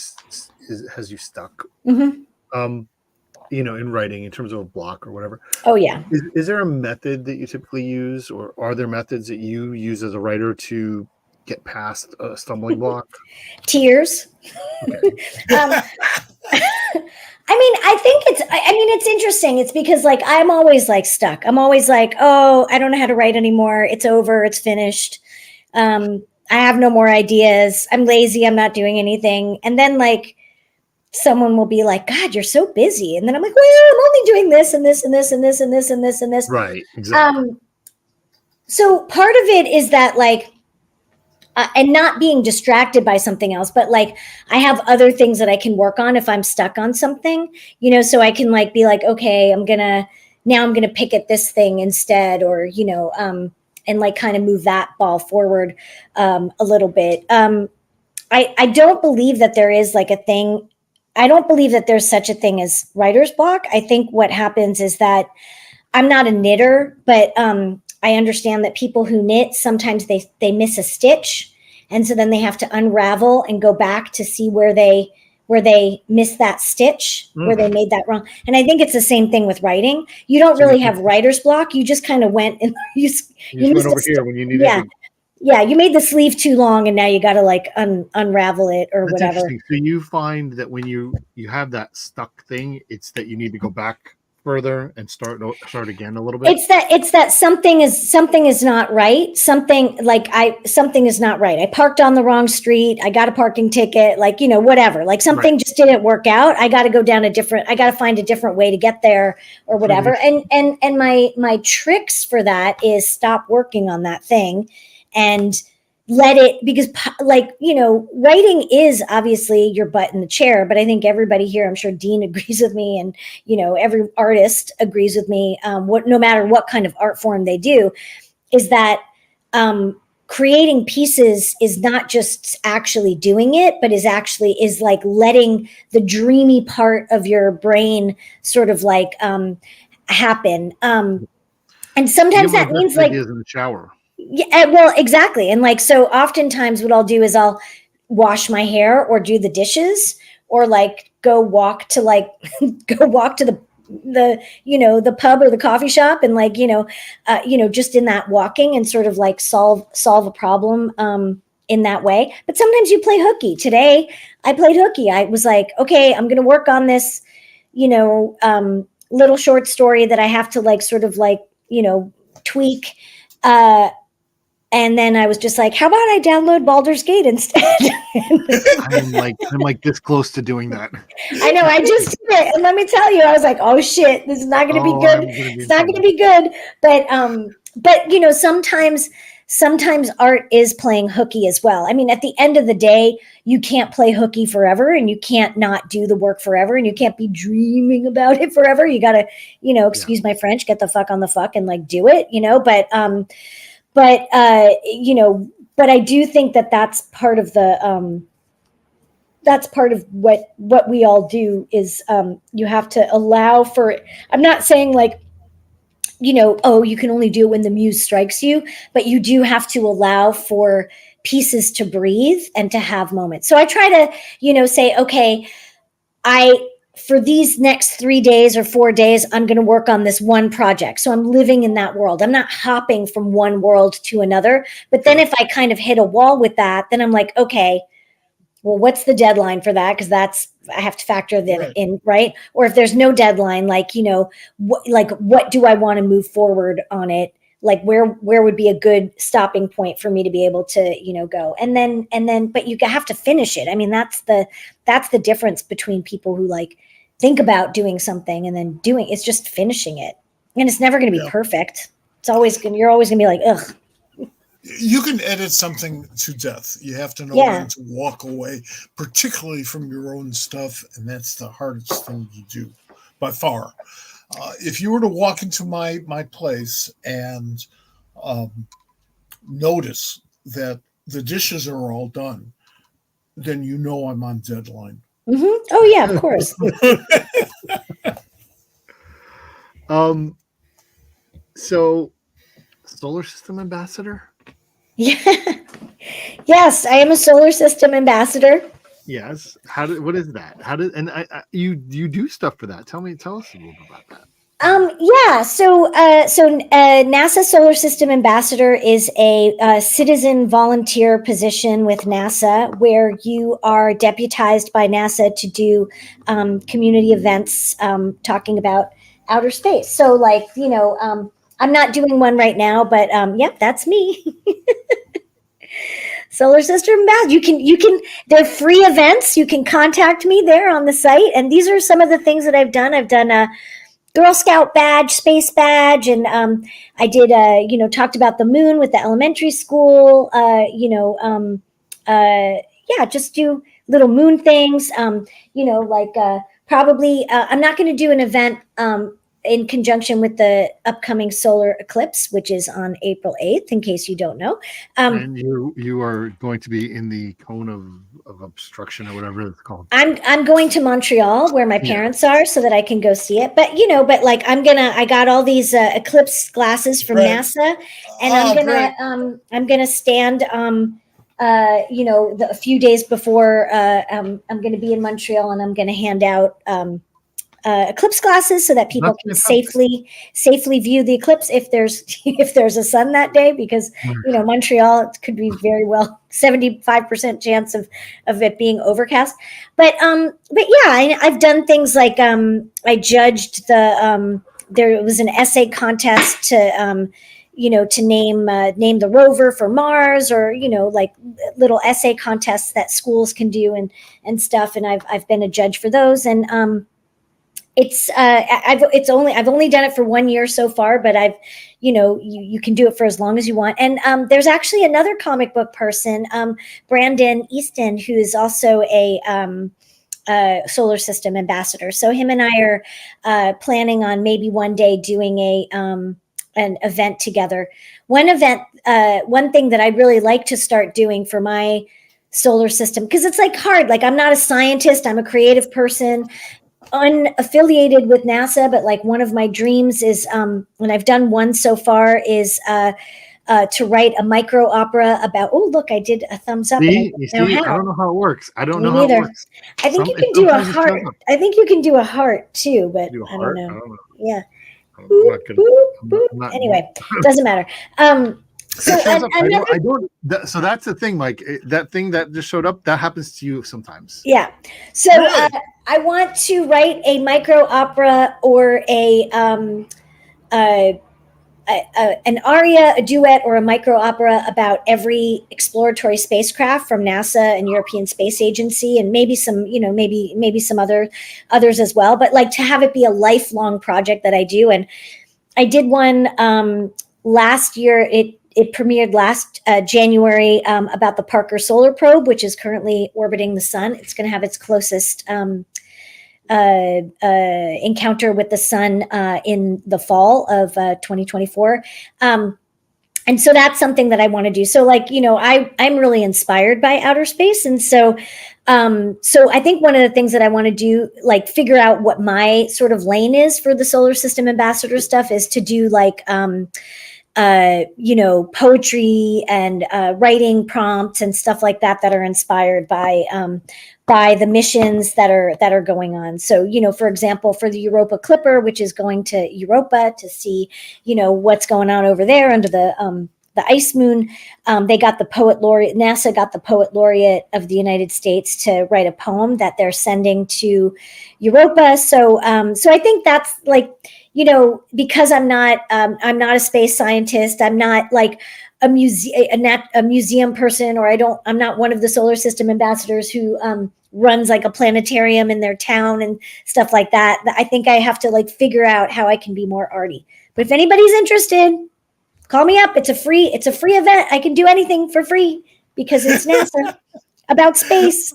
has you stuck. Mm-hmm. In writing, in terms of a block or whatever. Oh yeah. Is there a method that you typically use, or are there methods that you use as a writer to get past a stumbling block? Tears. Okay. I think it's interesting. It's because like, I'm always like stuck. I'm always like, oh, I don't know how to write anymore. It's over. It's finished. I have no more ideas. I'm lazy. I'm not doing anything. And then like someone will be like, God, you're so busy. And then I'm like, well, I'm only doing this and this and this and this and this and this and this. Right. Exactly. So part of it is that like, and not being distracted by something else, but like I have other things that I can work on if I'm stuck on something, so I can like be like, okay, I'm gonna pick at this thing instead, or and like kind of move that ball forward a little bit. I don't believe that there is like a thing. I don't believe that there's such a thing as writer's block. I think what happens is that I'm not a knitter, but I understand that people who knit, sometimes they miss a stitch. And so then they have to unravel and go back to see where they missed that stitch, where they made that wrong. And I think it's the same thing with writing. You don't really have writer's block. You just kind of went and you went over here when you needed to. Yeah, you made the sleeve too long and now you got to like unravel it or That's whatever. Interesting. So you find that when you have that stuck thing, it's that you need to go back further and start again a little bit. It's that something is not right. Something is not right. I parked on the wrong street. I got a parking ticket, whatever. Like something just didn't work out. I got to go down I got to find a different way to get there or whatever. Mm-hmm. And my tricks for that is stop working on that thing and let it, because writing is obviously your butt in the chair, but I think everybody here, I'm sure Dean agrees with me, and every artist agrees with me, no matter what kind of art form they do, is that creating pieces is not just actually doing it, but is like letting the dreamy part of your brain sort of like happen. And sometimes that means like in the shower. Yeah, well, exactly. And like, so oftentimes what I'll do is I'll wash my hair or do the dishes or like go walk to the the pub or the coffee shop, and like, just in that walking and sort of like solve a problem in that way. But sometimes you play hooky. Today I played hooky. I was like, okay, I'm going to work on this, little short story that I have to like sort of like, tweak. And then I was just like, how about I download Baldur's Gate instead? I'm like this close to doing that. I know, I just did it. And let me tell you, I was like, oh shit, this is not going to be good. It's not going to be good. But sometimes art is playing hooky as well. I mean, at the end of the day, you can't play hooky forever, and you can't not do the work forever, and you can't be dreaming about it forever. You got to, excuse my French, get the fuck on the fuck and like do it, but I do think that that's part of the, that's part of what we all do is you have to allow for, I'm not saying like, you can only do it when the muse strikes you, but you do have to allow for pieces to breathe and to have moments. So I try to, say, okay, for these next 3 days or 4 days, I'm going to work on this one project. So I'm living in that world. I'm not hopping from one world to another. But then if I kind of hit a wall with that, then I'm like, okay, well, what's the deadline for that? Because I have to factor that in, right? Or if there's no deadline, like, what do I want to move forward on it? Like where would be a good stopping point for me to be able to, go. And then, but you have to finish it. I mean, that's the difference between people who like think about doing something and then it's just finishing it. And it's never going to be perfect. You're always going to be like, ugh. You can edit something to death. You have to know when to walk away, particularly from your own stuff. And that's the hardest thing to do by far. If you were to walk into my place and notice that the dishes are all done, then I'm on deadline. Mm-hmm. Oh yeah, of course. So, solar system ambassador. Yeah. Yes, I am a solar system ambassador. Yes. What is that? You do stuff for that. Tell us a little bit about that. So NASA Solar System Ambassador is a citizen volunteer position with NASA where you are deputized by NASA to do community events talking about outer space. So like, I'm not doing one right now, but that's me. Solar System Ambassador. You can, they're free events. You can contact me there on the site. And these are some of the things that I've done. I've done a Girl Scout badge, space badge. And I did, talked about the moon with the elementary school, just do little moon things, probably, I'm not going to do an event in conjunction with the upcoming solar eclipse, which is on April 8th, in case you don't know. And you are going to be in the cone of obstruction or whatever it's called. I'm going to Montreal where my parents are so that I can go see it. But, I got all these eclipse glasses from NASA, and I'm going to stand, a few days before I'm going to be in Montreal, and I'm going to hand out eclipse glasses so that people can safely view the eclipse if there's a sun that day, because Montreal, it could be very well 75% chance of it being overcast. But I've done things like I judged there was an essay contest to name the rover for Mars, or like little essay contests that schools can do and stuff, and I've been a judge for those. And I've only done it for 1 year so far, but I've, you can do it for as long as you want. And there's actually another comic book person, Brandon Easton, who is also a solar system ambassador. So him and I are planning on maybe one day doing an event together. One thing that I'd really like to start doing for my solar system, because it's like hard. Like, I'm not a scientist, I'm a creative person, unaffiliated with NASA, but like one of my dreams is, and I've done one so far, is to write a micro opera about. Oh, look, I did a thumbs up. See, And you I don't see, know I how. don't know how it works. I don't Me know how neither. it works. I think you can do a Sometimes it shows heart. up. I think you can do a heart too, but Do a I don't heart? know. I don't know. Yeah. I'm Boop, not good. boop, I'm boop. not- Anyway, doesn't matter. So It shows up. another, I don't. So that's the thing, Mike. That thing that just showed up, that happens to you sometimes. yeah. So Really? I want to write a micro opera or an aria, a duet, or a micro opera about every exploratory spacecraft from NASA and European Space Agency, and maybe some, maybe some others as well. But like to have it be a lifelong project that I do. And I did one last year. It premiered last January about the Parker Solar Probe, which is currently orbiting the sun. It's going to have its closest encounter with the sun in the fall of 2024. And so that's something that I want to do. So like, I'm really inspired by outer space. And so I think one of the things that I want to do, like figure out what my sort of lane is for the solar system ambassador stuff, is to do like poetry and writing prompts and stuff like that are inspired by the missions that are going on. So, for example, for the Europa Clipper, which is going to Europa to see, what's going on over there under the ice moon, they got the poet laureate. NASA got the poet laureate of the United States to write a poem that they're sending to Europa. So I think that's like, because I'm not a space scientist. I'm not like a museum person, or I'm not one of the solar system ambassadors who runs like a planetarium in their town and stuff like that. I think I have to like figure out how I can be more arty. But if anybody's interested, call me up. It's a free event. I can do anything for free because it's NASA about space.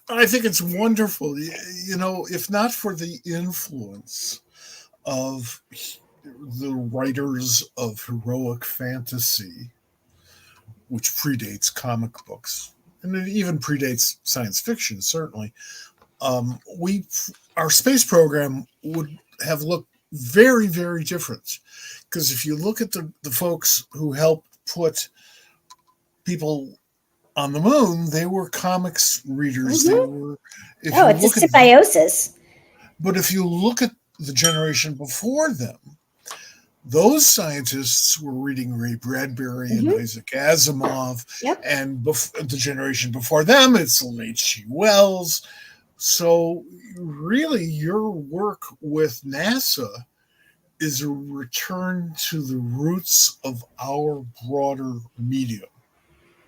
I think it's wonderful. If not for the influence of the writers of heroic fantasy, which predates comic books, and it even predates science fiction, certainly, our space program would have looked very, very different. Because if you look at the folks who helped put people on the moon, they were comics readers. Mm-hmm. They were. It's a symbiosis. But if you look at the generation before them, those scientists were reading Ray Bradbury and Isaac Asimov, and the generation before them, it's H.G. Wells. So really, your work with NASA is a return to the roots of our broader medium.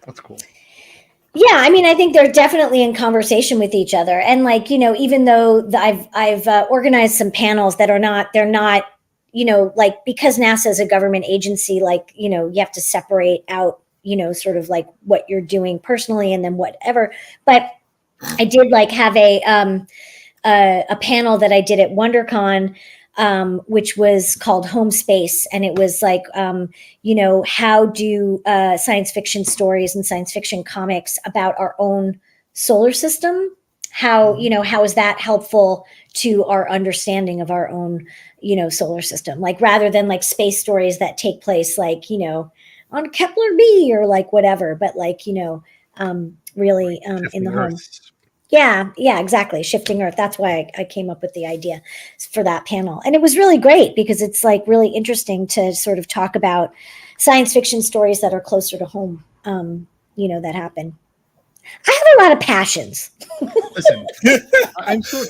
That's cool. Yeah, I mean, I think they're definitely in conversation with each other, and like even though I've organized some panels that they're not like, because NASA is a government agency, like you have to separate out sort of like what you're doing personally and then whatever. But I did like have a panel that I did at WonderCon, which was called Home Space. And it was like, how do science fiction stories and science fiction comics about our own solar system, how is that helpful to our understanding of our own, solar system? Like, rather than like space stories that take place like, on Kepler B or like whatever, but like, really in the home. Yeah, exactly. Shifting Earth. That's why I came up with the idea for that panel. And it was really great because it's like really interesting to sort of talk about science fiction stories that are closer to home, that happen. I have a lot of passions. Listen, I'm so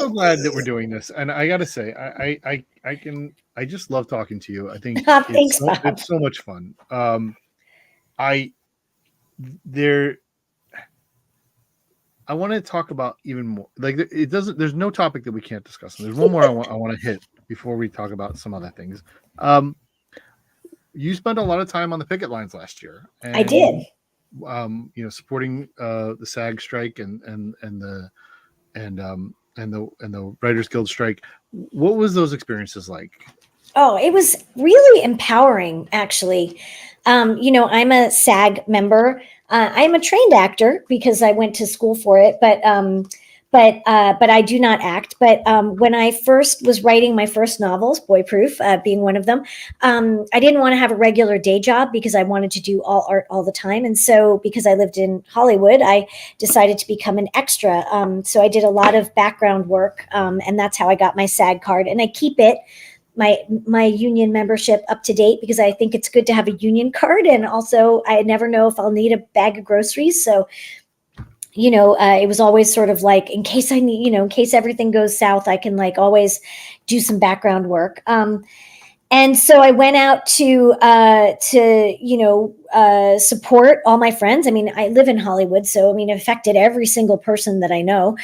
glad that we're doing this. And I got to say, I just love talking to you. I think Thanks, it's so much fun. I want to talk about even more. Like there's no topic that we can't discuss. And there's one more I want to hit before we talk about some other things. You spent a lot of time on the picket lines last year. And, I did. Supporting the SAG strike and the Writers Guild strike. What was those experiences like? Oh, it was really empowering, actually. I'm a SAG member. I'm a trained actor because I went to school for it, but but I do not act. But when I first was writing my first novels, Boy Proof being one of them, I didn't want to have a regular day job because I wanted to do all art all the time. And so because I lived in Hollywood, I decided to become an extra. So I did a lot of background work, and that's how I got my SAG card. And I keep it, my union membership, up to date because I think it's good to have a union card. And also I never know if I'll need a bag of groceries. So it was always sort of like, in case I need, in case everything goes south, I can like always do some background work. And so I went out to support all my friends. I mean, I live in Hollywood, so I mean, it affected every single person that I know.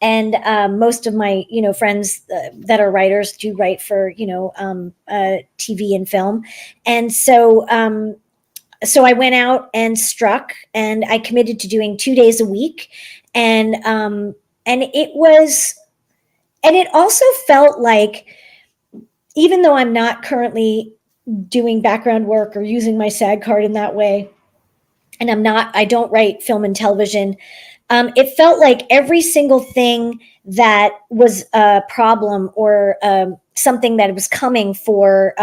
And most of my, friends that are writers do write for, TV and film. And so I went out and struck, and I committed to doing 2 days a week. And it also felt like, even though I'm not currently doing background work or using my SAG card in that way, and I don't write film and television, it felt like every single thing that was a problem or something that was coming for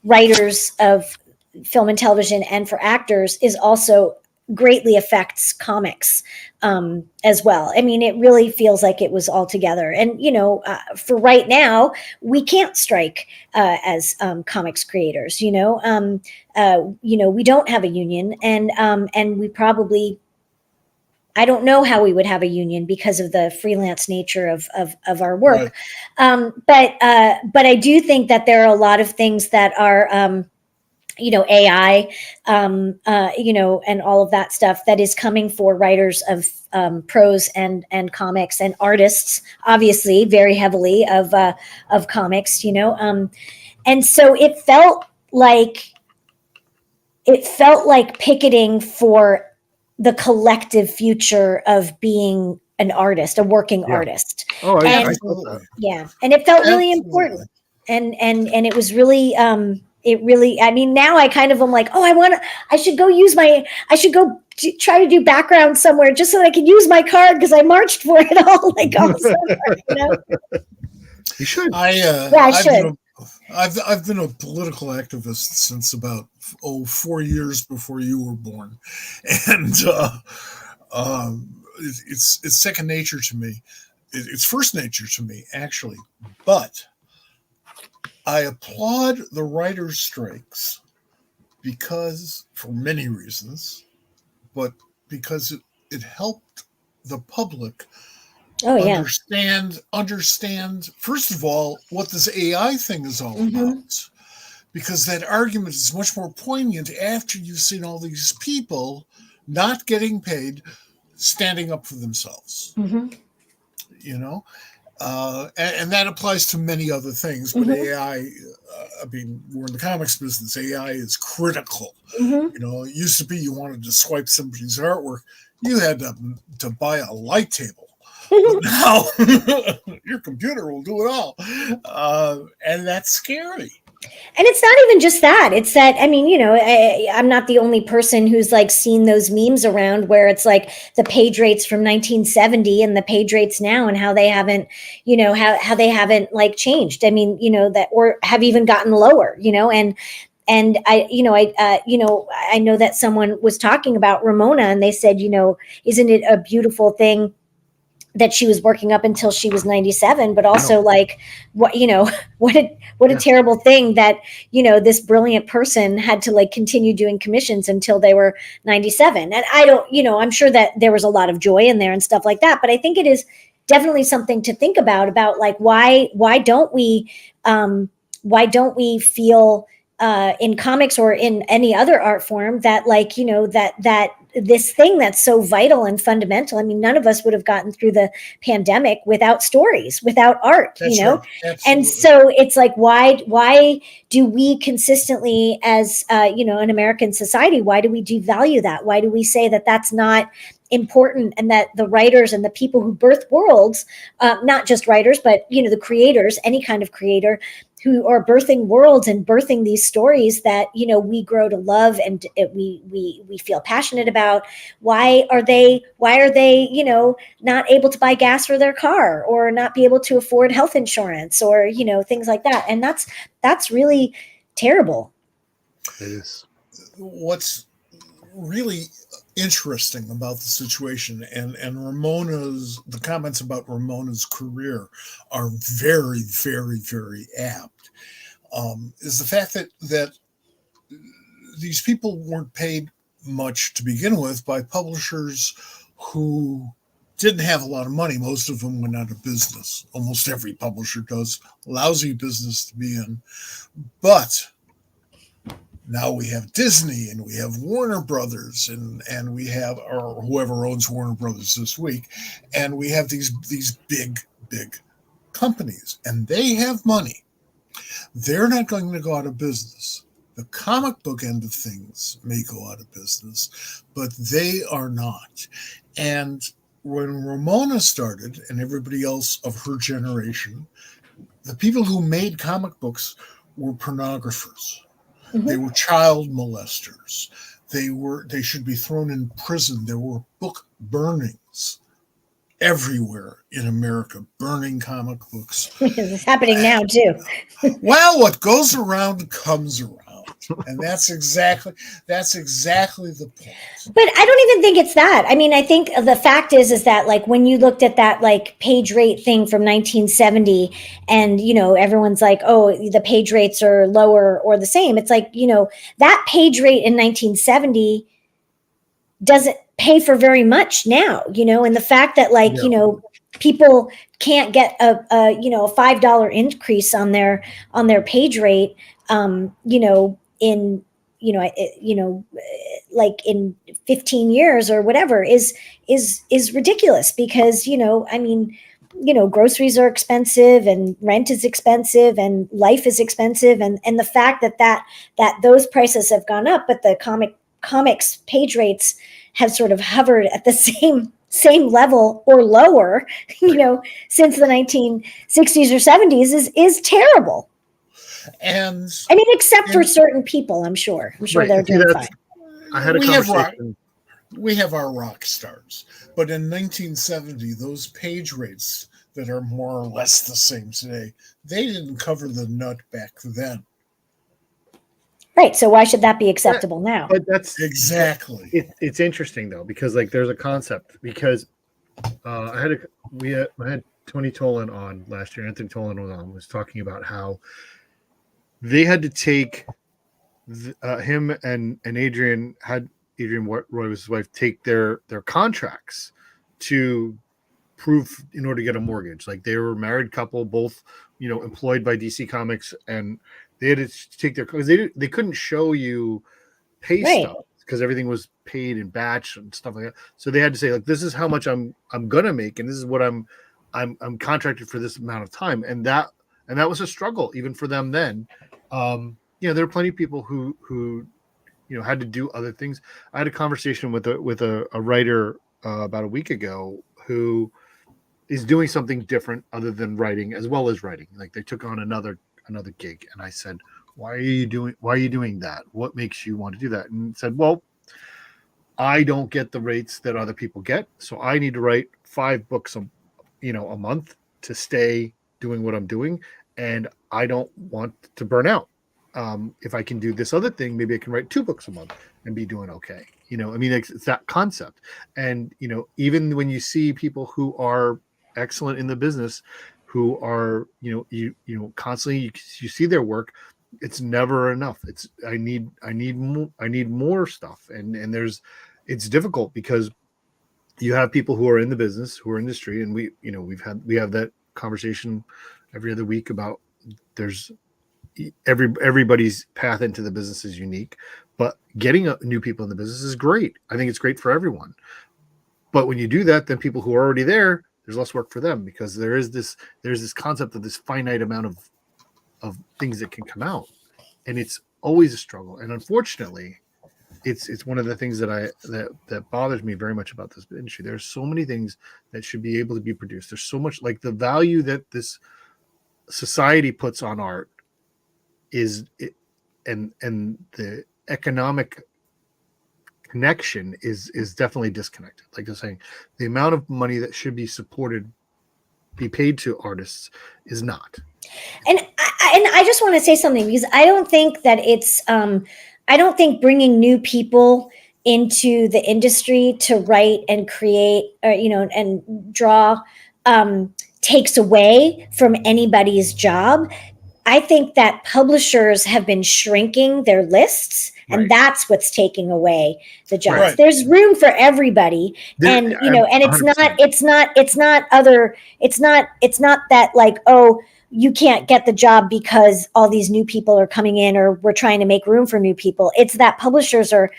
writers of film and television and for actors is also greatly affects comics as well. I mean, it really feels like it was all together. And, for right now, we can't strike as comics creators, we don't have a union, and we probably, I don't know how we would have a union because of the freelance nature of our work. Right. But I do think that there are a lot of things that are, AI, and all of that stuff that is coming for writers of prose and comics, and artists, obviously, very heavily of comics, and so it felt like picketing for the collective future of being an artist, a working artist. Oh, I felt that. Yeah, and it felt really important, and it was really. I mean, now I kind of am like, I should go try to do background somewhere just so that I can use my card because I marched for it all like all summer, You should. I should. I've been a political activist since about 4 years before you were born, and it's second nature to me. It's first nature to me, actually, but I applaud the writers' strikes because, for many reasons, but because it helped the public understand, first of all, what this AI thing is all about. Because that argument is much more poignant after you've seen all these people not getting paid, standing up for themselves. And that applies to many other things, but AI, I mean, we're in the comics business. AI is critical. It used to be you wanted to swipe somebody's artwork, you had to buy a light table. But now your computer will do it all. And that's scary. And it's not even just that. It's that, I mean, I'm not the only person who's like seen those memes around where it's like the page rates from 1970 and the page rates now and how they haven't, how they haven't like changed. I mean, that, or have even gotten lower, and I know that someone was talking about Ramona and they said, isn't it a beautiful thing that she was working up until she was 97, but also like what a terrible thing that, this brilliant person had to like continue doing commissions until they were 97. And I don't, I'm sure that there was a lot of joy in there and stuff like that, but I think it is definitely something to think about like, why don't we feel, in comics or in any other art form that like, that this thing that's so vital and fundamental. I mean, none of us would have gotten through the pandemic without stories, without art, That's right. And so it's like, why do we consistently as, an American society, why do we devalue that? Why do we say that that's not important, and that the writers and the people who birth worlds, not just writers, but the creators, any kind of creator, who are birthing worlds and birthing these stories that we grow to love and we feel passionate about. Why are they not able to buy gas for their car, or not be able to afford health insurance, or things like that? And that's really terrible. It is. What's really interesting about the situation, and the comments about Ramona's career are very, very, very apt, is the fact that these people weren't paid much to begin with by publishers who didn't have a lot of money. Most of them went out of business. Almost every publisher does. Lousy business to be in. But now we have Disney, and we have Warner Brothers, and we have, or whoever owns Warner Brothers this week, and we have these big companies, and they have money. They're not going to go out of business. The comic book end of things may go out of business, but they are not. And when Ramona started, and everybody else of her generation, the people who made comic books were pornographers. Mm-hmm. They were child molesters. They should be thrown in prison. There were book burnings everywhere in America, burning comic books. It's happening now too. Well, what goes around comes around. And that's exactly the point. But I don't even think it's that. I mean, I think the fact is that, like, when you looked at that, like, page rate thing from 1970, and everyone's like, oh, the page rates are lower or the same. It's like, that page rate in 1970 doesn't pay for very much now, and the fact that, like, people can't get a $5 increase on their page rate, like in 15 years or whatever is ridiculous, because groceries are expensive, and rent is expensive, and life is expensive, and the fact that those prices have gone up, but the comics page rates have sort of hovered at the same level or lower, since the 1960s or 70s is terrible. And I mean, except for certain people, I'm sure Right. they're doing fine. I had a conversation. We have our rock stars, but in 1970, those page rates that are more or less the same today, they didn't cover the nut back then. Right. So why should that be acceptable now? But that's Exactly. It's interesting though, because, like, there's a concept, because I had Tony Tolan on last year. Anthony Tolan was talking about how they had to take him and Adrian Roy was his wife, take their contracts to prove in order to get a mortgage. Like, they were a married couple, both employed by DC Comics, and they had to take their, because they couldn't show you pay stuff because everything was paid in batch and stuff like that. So they had to say, like, this is how much I'm gonna make, and this is what I'm contracted for this amount of time, and that was a struggle even for them then. There were plenty of people who had to do other things. I had a conversation with a writer about a week ago who is doing something different other than writing, as well as writing. Like, they took on another gig, and I said, why are you doing that? What makes you want to do that? And said, well, I don't get the rates that other people get, so I need to write 5 books a month to stay doing what I'm doing, and I don't want to burn out. If I can do this other thing, maybe I can write 2 books a month and be doing okay. It's that concept. And even when you see people who are excellent in the business, who are constantly, you see their work, it's never enough. I need more stuff, and it's difficult, because you have people who are in the business, who are industry, and we have that conversation every other week about there's everybody's path into the business is unique, but getting new people in the business is great. I think it's great for everyone. But when you do that, then people who are already there, there's less work for them, because there's this concept of this finite amount of things that can come out, and it's always a struggle. And unfortunately, it's one of the things that bothers me very much about this industry. There's so many things that should be able to be produced. There's so much, like, the value that this society puts on art and the economic connection is definitely disconnected. Like I'm saying, the amount of money that should be paid to artists is not. And I just want to say something, because I don't think that it's I don't think bringing new people into the industry to write and create, or, and draw takes away from anybody's job. I think that publishers have been shrinking their lists, and Right. that's what's taking away the jobs. Right. There's room for everybody, and and it's not that, like, oh, you can't get the job because all these new people are coming in, or we're trying to make room for new people. It's that publishers are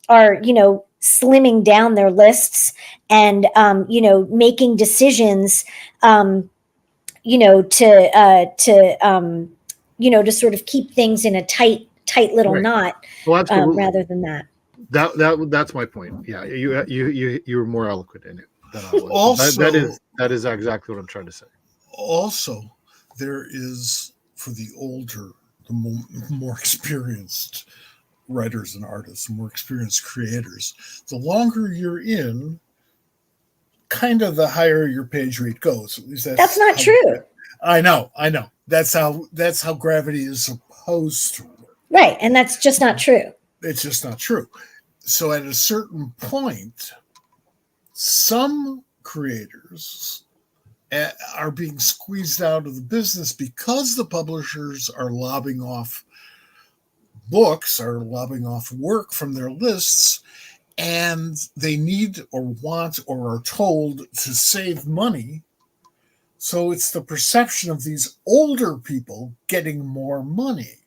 slimming down their lists and making decisions to sort of keep things in a tight little Right. knot, Well, absolutely. rather than that. That's my point. Yeah, you were more eloquent in it than I was. Also- that is exactly what I'm trying to say. Also, there is, for the older, the more experienced writers and artists, more experienced creators, the longer you're in, kind of the higher your page rate goes. At least That's not true. I know. That's how gravity is supposed to work. Right. And that's just not true. It's just not true. So at a certain point, some creators are being squeezed out of the business because the publishers are lobbing off books, are lobbing off work from their lists, and they need or want or are told to save money. So it's the perception of these older people getting more money.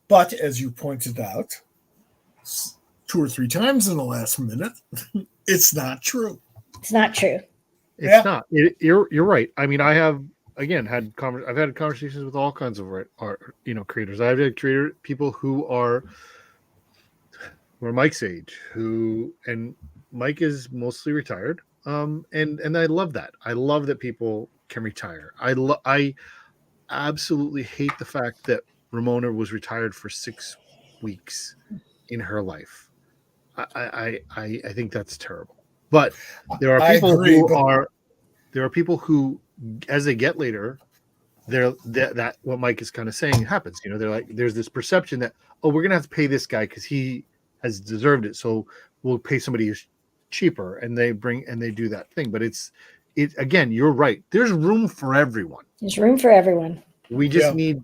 But as you pointed out 2 or 3 times in the last minute, it's not true. It's not true. It's not. You're right. I mean, I have had conversations with all kinds of art creators. I've had people who are Mike's age, and Mike is mostly retired. And I love that. I love that people can retire. I absolutely hate the fact that Ramona was retired for 6 weeks in her life. I think that's terrible. But there are people who as they get later, that what Mike is kind of saying happens. They're like, there's this perception that, oh, we're gonna have to pay this guy because he has deserved it, so we'll pay somebody who's cheaper, and they do that thing. But it's again, you're right. There's room for everyone. There's room for everyone. We just They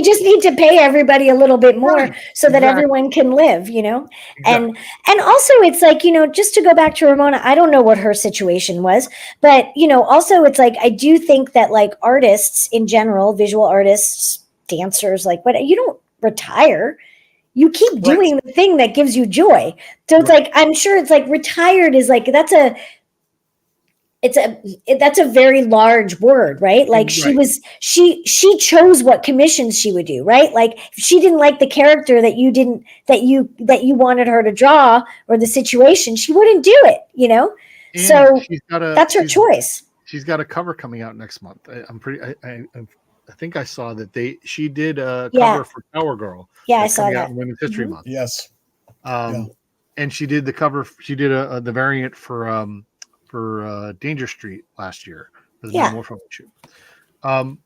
just need to pay everybody a little bit more, so that everyone can live, Exactly. And also it's like, just to go back to Ramona, I don't know what her situation was, but also it's like, I do think that, like, artists in general, visual artists, dancers, like, what, you don't retire. You keep doing the thing that gives you joy. So it's like, I'm sure it's like retired is like, that's a very large word, right? Like, she chose what commissions she would do, right? Like, if she didn't like the character that you wanted her to draw, or the situation, she wouldn't do it, And so that's her choice. She's got a cover coming out next month. I think I saw that she did a cover for Power Girl. Yeah, I saw that. In Women's History Month. Yes. And she did the cover. She did the variant for Danger Street last year. Yeah. More fun shoot. But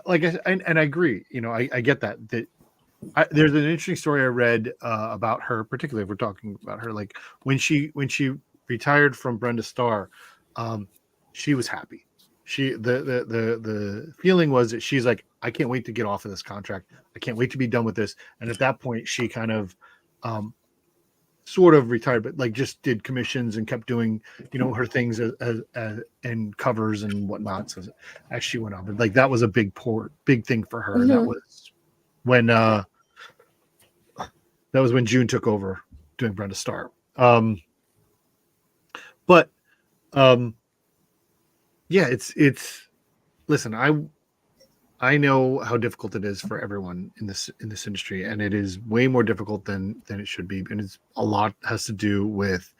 like I agree. I get that. There's an interesting story I read about her, particularly if we're talking about her. Like when she retired from Brenda Starr, she was happy. The feeling was that she's like, I can't wait to get off of this contract. I can't wait to be done with this. And at that point, she kind of sort of retired, but like just did commissions and kept doing, her things and covers and whatnot. So as she went on, but like that was a big thing for her. Mm-hmm. And that was when June took over doing Brenda Starr. Yeah, it's listen, I know how difficult it is for everyone in this industry, and it is way more difficult than it should be. And it's a lot has to do with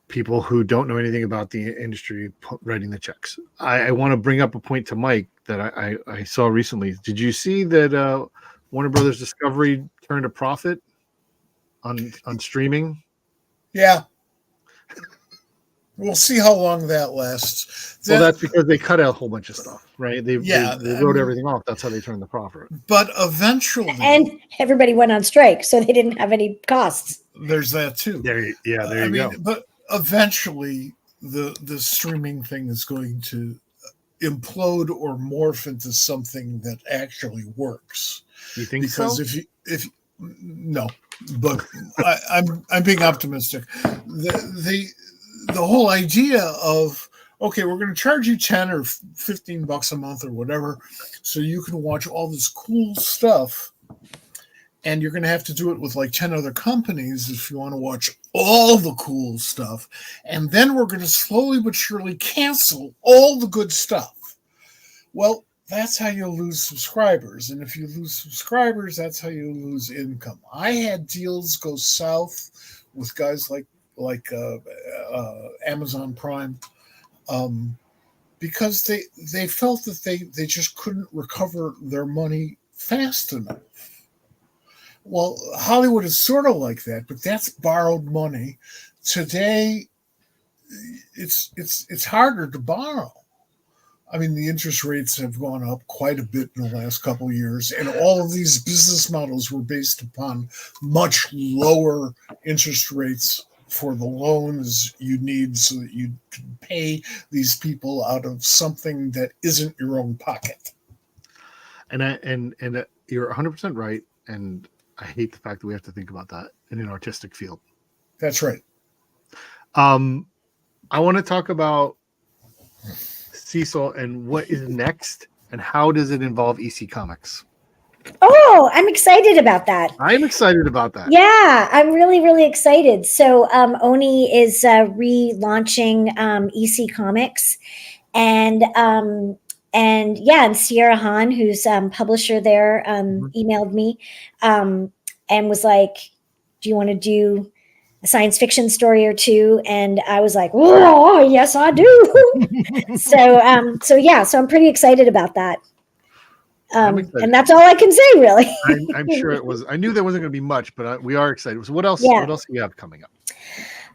people who don't know anything about the industry writing the checks. I want to bring up a point to Mike that I saw recently. Did you see that Warner Brothers Discovery turned a profit on streaming? Yeah. We'll see how long that lasts. Well, that's because they cut out a whole bunch of stuff, right? They wrote everything off. That's how they turned the profit. But eventually, and everybody went on strike, so they didn't have any costs. There's that too. There you go. But eventually, the streaming thing is going to implode or morph into something that actually works. You think because so? if no, but I'm being optimistic. The whole idea of, okay, we're going to charge you $10 or $15 a month or whatever, so you can watch all this cool stuff, and you're going to have to do it with like 10 other companies if you want to watch all the cool stuff, and then we're going to slowly but surely cancel all the good stuff. Well, that's how you lose subscribers, and if you lose subscribers, that's how you lose income. I had deals go south with guys like Amazon Prime, because they felt that they just couldn't recover their money fast enough. Well, Hollywood is sort of like that, but that's borrowed money. Today, it's harder to borrow. I mean, the interest rates have gone up quite a bit in the last couple of years, and all of these business models were based upon much lower interest rates for the loans you need so that you can pay these people out of something that isn't your own pocket. And you're 100% right. And I hate the fact that we have to think about that in an artistic field. That's right. I want to talk about Cecil and what is next and how does it involve EC Comics? Oh, I'm excited about that. I'm excited about that. Yeah, I'm really, really excited. So Oni is relaunching EC Comics, and Sierra Hahn, who's publisher there, emailed me and was like, "Do you want to do a science fiction story or two?" And I was like, "Oh, yes, I do." So I'm pretty excited about that. And that's all I can say, really. I'm sure it was. I knew there wasn't going to be much, but we are excited. So what else? Yeah. What else do you have coming up?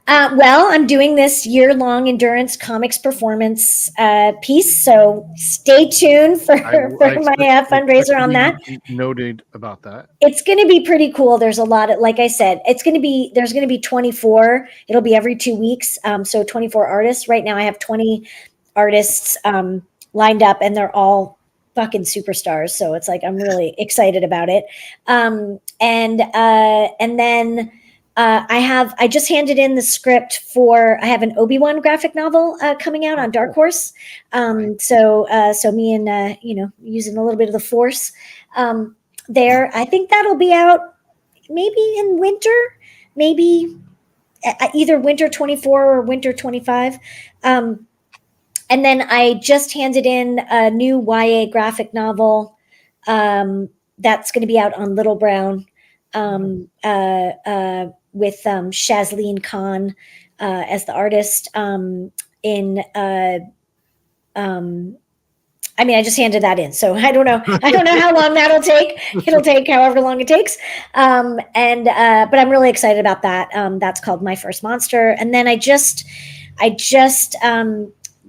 Well, I'm doing this year-long endurance comics performance piece, so stay tuned for my fundraiser on that. Noted about that. It's going to be pretty cool. There's a lot of, like I said, there's going to be 24. It'll be every 2 weeks. So 24 artists. Right now, I have 20 artists lined up, and they're all fucking superstars. So it's like I'm really excited about it. And then. I just handed in the script I have an Obi-Wan graphic novel coming out on Dark Horse. So me and, using a little bit of the Force there. I think that'll be out maybe in winter, maybe either winter 24 or winter 25. And then I just handed in a new YA graphic novel that's going to be out on Little Brown. With Shazleen Khan as the artist. I just handed that in, so I don't know how long that'll take. It'll take however long it takes. But I'm really excited about that. That's called My First Monster. And then I just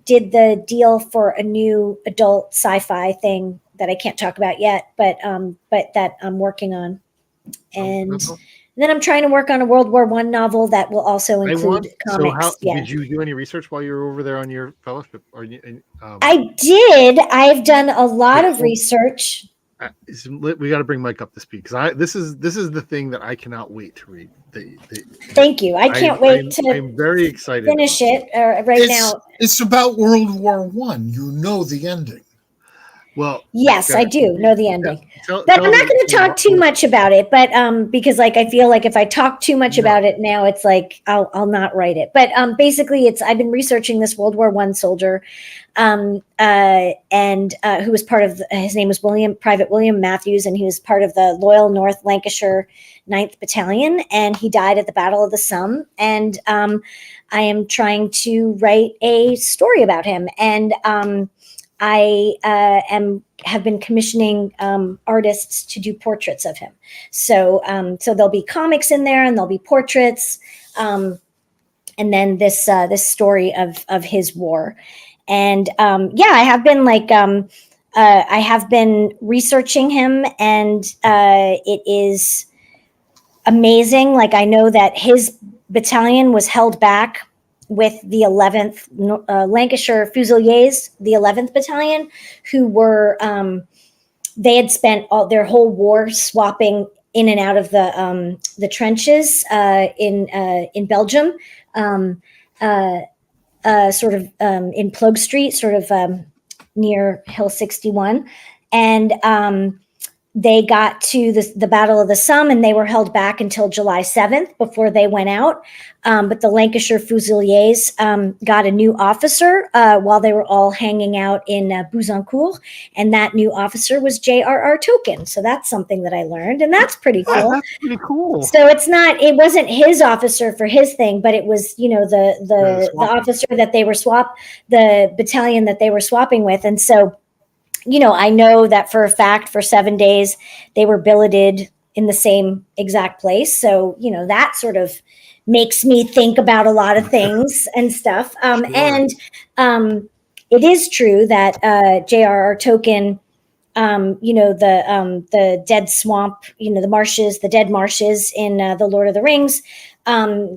did the deal for a new adult sci-fi thing that I can't talk about yet, but that I'm working on. And then I'm trying to work on a World War I novel that will also include comics. Did you do any research while you were over there on your fellowship? I did. I've done a lot of research. We got to bring Mike up to speed because this is the thing that I cannot wait to read. Thank you. I can't wait to. I'm very excited. Finish it now. It's about World War I. You know the ending. Well, Yes, I do know the ending. Tell But I'm not me- going to talk too much about it, but because like I feel like if I talk too much about it now, it's like I'll not write it. But basically, I've been researching this World War I soldier, and who was part of his name was Private William Matthews, and he was part of the Loyal North Lancashire 9th Battalion, and he died at the Battle of the Somme. And I am trying to write a story about him, and I have been commissioning artists to do portraits of him. So there'll be comics in there, and there'll be portraits, and then this story of his war. And I have been I have been researching him, and it is amazing. Like, I know that his battalion was held back with the 11th Lancashire Fusiliers, the 11th Battalion, who were they had spent their whole war swapping in and out of the trenches in Belgium, sort of in Plogue Street, sort of near Hill 61, and they got to the Battle of the Somme, and they were held back until July 7th before they went out. But the Lancashire Fusiliers got a new officer while they were all hanging out in Bouzencourt, and that new officer was J.R.R. Tolkien. So that's something that I learned, and that's pretty cool. That's pretty cool. So it wasn't his officer for his thing, but it was, the officer that they were the battalion that they were swapping with. And so, I know that for a fact for 7 days they were billeted in the same exact place. So, that sort of makes me think about a lot of things and stuff. Sure. And it is true that J.R.R. Tolkien, the dead swamp, the dead marshes in The Lord of the Rings,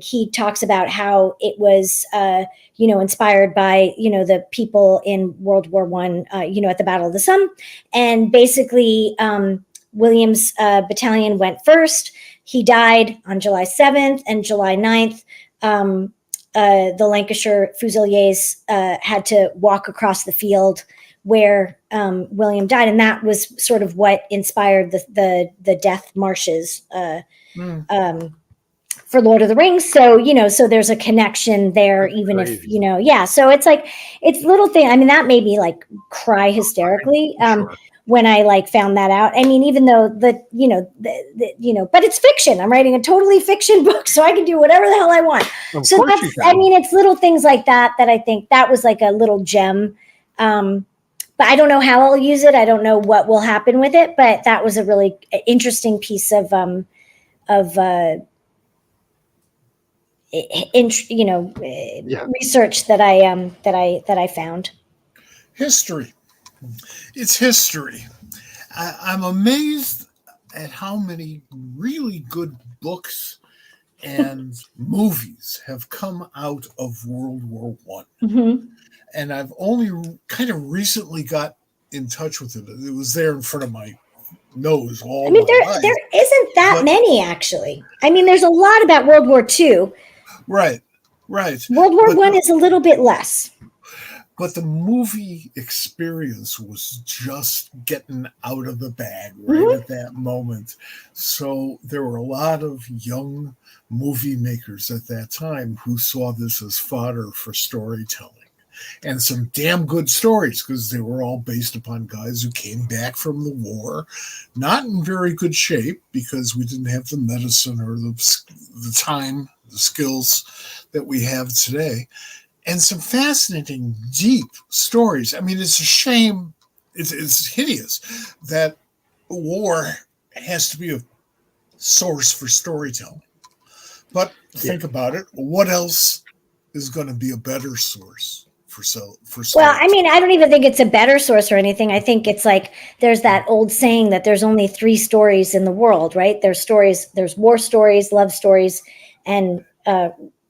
he talks about how it was, inspired by, the people in World War I, at the Battle of the Somme. And basically, William's battalion went first. He died on July 7th, and July 9th, the Lancashire Fusiliers had to walk across the field where William died. And that was sort of what inspired the death marshes for Lord of the Rings. So, so there's a connection there. That's even crazy. If, so it's like, it's little thing. I mean, that made me like cry hysterically when I found that out. I mean, even though but it's fiction. I'm writing a totally fiction book, so I can do whatever the hell I want. So that's, it's little things like that I think that was like a little gem. But I don't know how I'll use it. I don't know what will happen with it, but that was a really interesting piece of research that I found. History. It's history. I'm amazed at how many really good books and movies have come out of World War I. Mm-hmm. And I've only kind of recently got in touch with it. It was there in front of my nose all my life. There isn't that many, actually. I mean, there's a lot about World War II. Right. World War I is a little bit less. But the movie experience was just getting out of the bag right at that moment. So there were a lot of young movie makers at that time who saw this as fodder for storytelling. And some damn good stories, because they were all based upon guys who came back from the war, not in very good shape, because we didn't have the medicine or the time, the skills that we have today. And some fascinating, deep stories. I mean, it's a shame, it's hideous that war has to be a source for storytelling. But think about it. What else is going to be a better source for well, I mean, I don't even think it's a better source or anything. I think it's like there's that old saying that there's only 3 stories in the world, right? There's war stories, love stories, and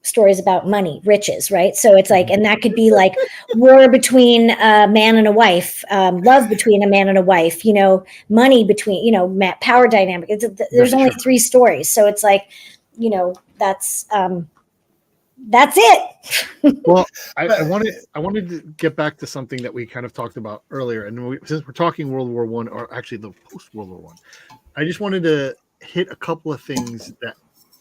stories about money, riches, right? So it's like, and that could be like war between a man and a wife, love between a man and a wife, money between, power dynamic. There's only 3 stories. So it's like, that's, that's it. Well, I wanted to get back to something that we kind of talked about earlier, and since we're talking World War I, or actually the post World War I just wanted to hit a couple of things that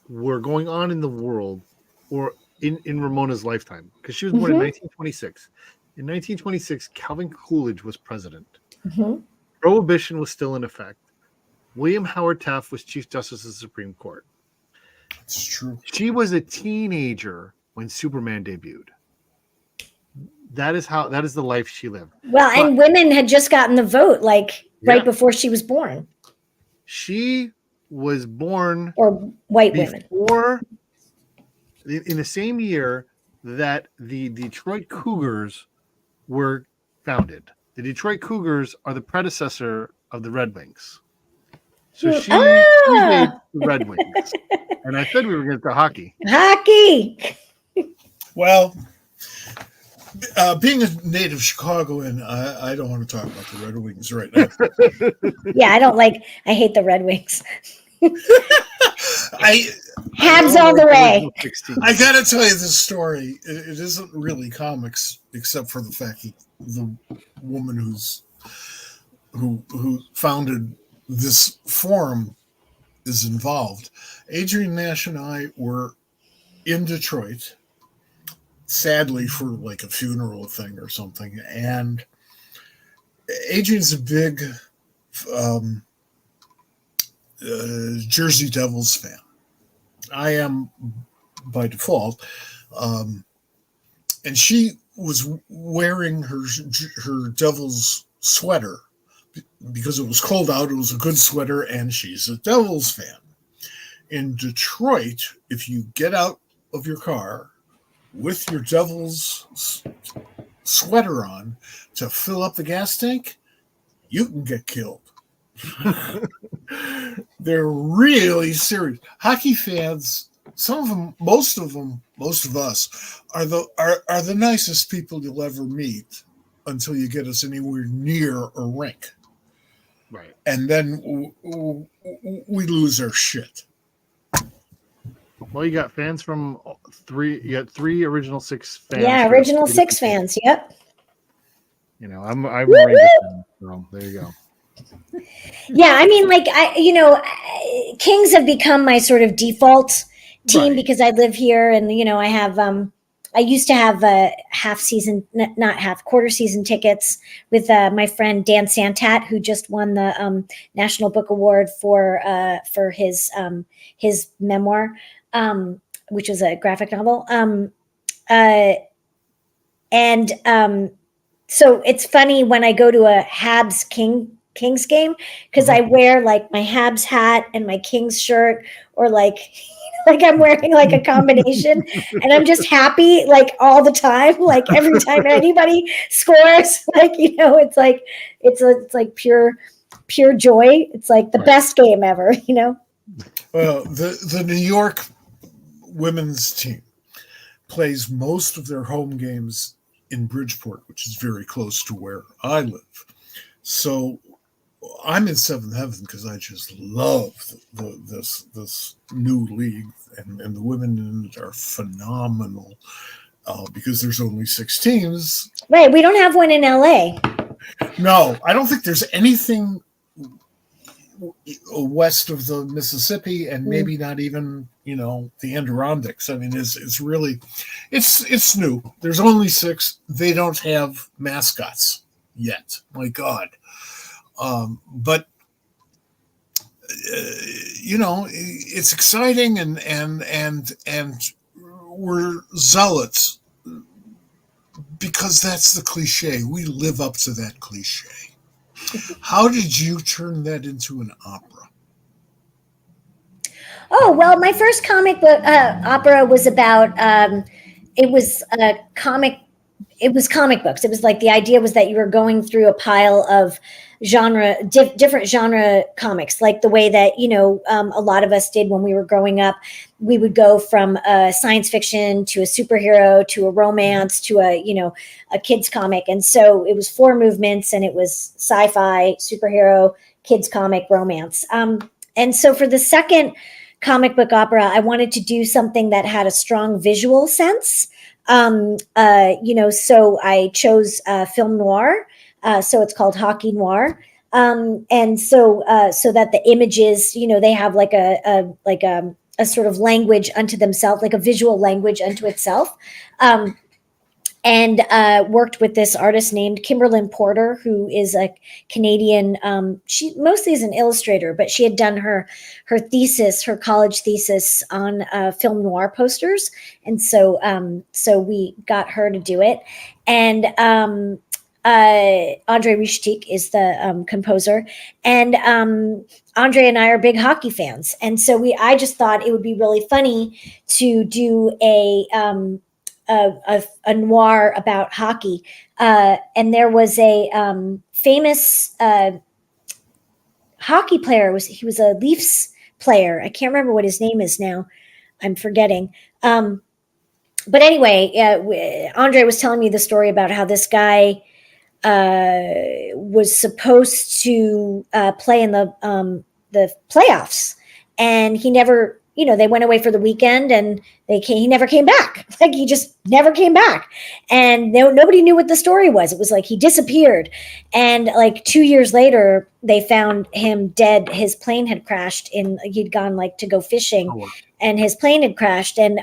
were going on in the world, or in Ramona's lifetime, because she was born in 1926. In 1926, Calvin Coolidge was president. Prohibition was still in effect. William Howard Taft was Chief Justice of the Supreme Court. It's true. She was a teenager when Superman debuted. That is the life she lived. Well, and women had just gotten the vote, like right before she was born. She was born, or white women, in the same year that the Detroit Cougars were founded. The Detroit Cougars are the predecessor of the Red Wings. So she made the Red Wings. And I said we were going to hockey. Hockey. Well, being a native Chicagoan, I don't want to talk about the Red Wings right now. Yeah, I hate the Red Wings. Habs all the way. I got to tell you this story. It isn't really comics, except for the fact that the woman who founded this forum is involved. Adrian Nash and I were in Detroit, sadly for like a funeral thing or something, and Adrian's a big Jersey Devils fan. I am by default, and she was wearing her Devils sweater because it was cold out. It was a good sweater, and she's a Devils fan. In Detroit, if you get out of your car with your Devils sweater on to fill up the gas tank, you can get killed. They're really serious. Hockey fans, some of them, most of us are the nicest people you'll ever meet until you get us anywhere near a rink. Right. And then we lose our shit. Well, you got fans from three original six fans. Yeah, original six fans. Yep. You know, I'm a Rangers fan, so there you go. Yeah, I mean, Kings have become my sort of default team because I live here, and I have I used to have quarter season tickets with my friend Dan Santat, who just won the National Book Award for his memoir, which was a graphic novel. So it's funny when I go to a Habs Kings game, because I wear like my Habs hat and my Kings shirt, or like I'm wearing like a combination, and I'm just happy like all the time. Like every time anybody scores, it's like pure joy. It's like the best game ever, Well, the New York women's team plays most of their home games in Bridgeport, which is very close to where I live. So I'm in seventh heaven because I just love this new league, and the women in it are phenomenal because there's only 6 teams. Right. We don't have one in LA. No, I don't think there's anything west of the Mississippi, and maybe not even the Adirondacks. I mean, it's really it's new. There's only 6. They don't have mascots yet. My God. But it's exciting, and we're zealots because that's the cliche. We live up to that cliche. How did you turn that into an opera? Oh, well, my first comic book opera was about it was comic books. It was like the idea was that you were going through a pile of different genre comics, like the way that a lot of us did when we were growing up. We would go from science fiction to a superhero to a romance to a kids comic, and so it was 4 movements, and it was sci-fi, superhero, kids comic, romance. And so for the second comic book opera, I wanted to do something that had a strong visual sense. So I chose film noir. So it's called hockey noir. And so that the images, they have like a sort of language unto themselves, like a visual language unto itself. And worked with this artist named Kimberlyn Porter, who is a Canadian. She mostly is an illustrator, but she had done her college thesis on film noir posters, and so we got her to do it. And Andre Rishitik is the composer, and Andre and I are big hockey fans, and so I just thought it would be really funny to do a noir about hockey. And there was a famous hockey player. He was a Leafs player. I can't remember what his name is now. I'm forgetting. But anyway, Andre was telling me the story about how this guy was supposed to play in the playoffs, and he never. They went away for the weekend, and he never came back. Like, he just never came back. And nobody knew what the story was. It was like he disappeared. And like 2 years later, they found him dead. His plane had crashed he'd gone like to go fishing. Oh, wow. And his plane had crashed. And,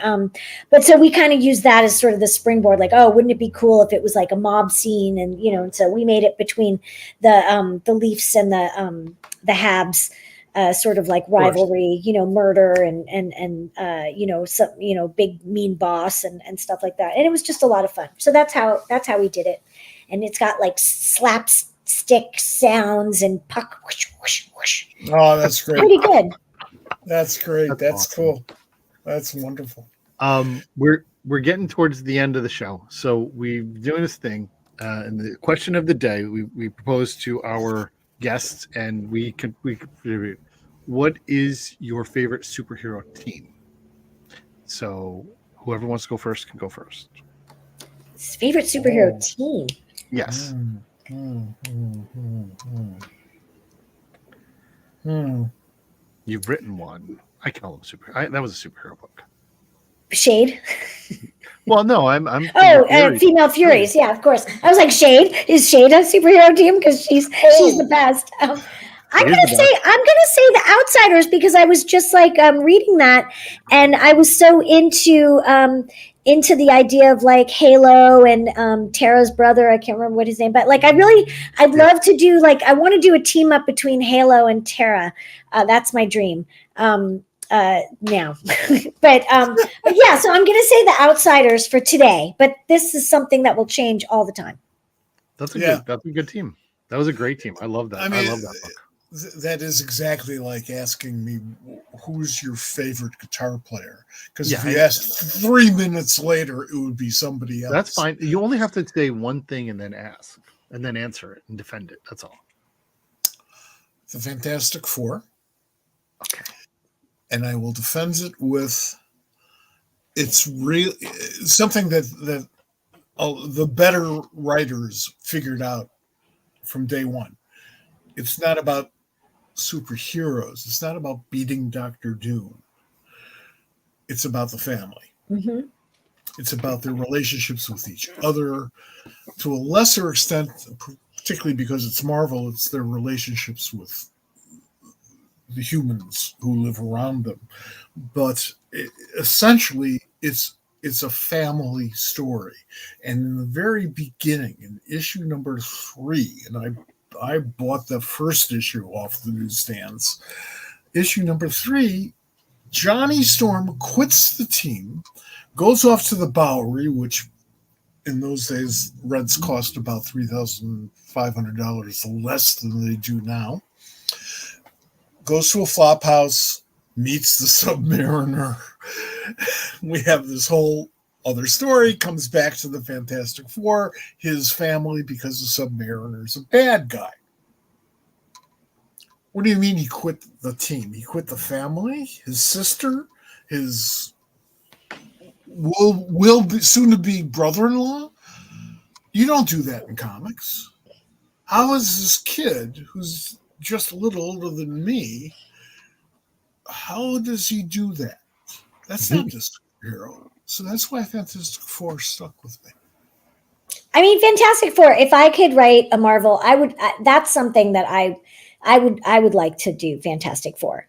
but so we kind of used that as sort of the springboard, like, oh, wouldn't it be cool if it was like a mob scene? And, and so we made it between the Leafs and the Habs. Sort of like rivalry, murder and big mean boss and stuff like that. And it was just a lot of fun. So that's how we did it. And it's got like slapstick sounds and puck. Whoosh, whoosh, whoosh. Oh, that's great. Pretty good. That's great. That's awesome. Cool. That's wonderful. We're getting towards the end of the show. So we're doing this thing. And the question of the day, we propose to our guests, and we contribute. What is your favorite superhero team? So whoever wants to go first can go first. His favorite superhero team. Yes. You've written one. I call them that was a superhero book. Shade. Well, no, I'm Female Furies. Yeah, of course. I was like, Shade. Is Shade a superhero team? Because she's the best. I'm gonna say the Outsiders, because I was just like reading that, and I was so into the idea of like Halo and Tara's brother. I can't remember what his name, but like I'd love to do I want to do a team up between Halo and Tara. That's my dream. Now, but yeah. So I'm gonna say the Outsiders for today, but this is something that will change all the time. That's a good team. That was a great team. I love that. I love that book. That is exactly like asking me who's your favorite guitar player. Because if you asked 3 minutes later, it would be somebody else. That's fine. You only have to say one thing and then ask, and then answer it and defend it. That's all. The Fantastic Four. Okay. And I will defend it with it's something that the better writers figured out from day one. It's not about superheroes. It's not about beating Dr. Doom. It's about the family. Mm-hmm. It's about their relationships with each other. To a lesser extent, particularly because it's Marvel, it's their relationships with the humans who live around them. But essentially, it's a family story. And in the very beginning, in issue number 3, and I bought the first issue off the newsstands. Issue number 3, Johnny Storm quits the team, goes off to the Bowery, which in those days rents cost about $3,500 less than they do now. Goes to a flop house, meets the Submariner. We have this whole other story, comes back to the Fantastic Four, his family, because the Submariner's a bad guy. What do you mean he quit the team? He quit the family? His sister? His will be soon to be brother-in-law? You don't do that in comics. How is this kid, who's just a little older than me, how does he do that? That's not just superhero. So that's why Fantastic Four stuck with me. I mean, Fantastic Four. If I could write a Marvel, I would. That's something that I would like to do. Fantastic Four,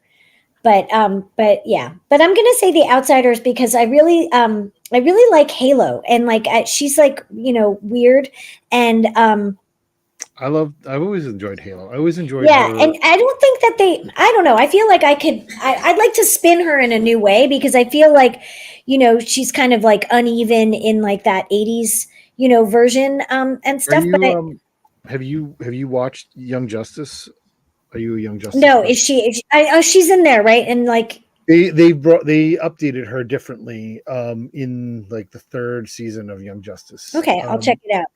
but yeah. But I'm gonna say The Outsiders because I really like Halo, and like she's like weird, and I've always enjoyed Halo. I always enjoyed yeah, her. and I don't think that I don't know. I feel like I'd like to spin her in a new way because I feel like, she's kind of like uneven in like that 80s, version and stuff. Have you watched Young Justice? Are you a Young Justice No, person? is she oh, she's in there, right? And like They updated her differently in like the third season of Young Justice. okay, I'll check it out.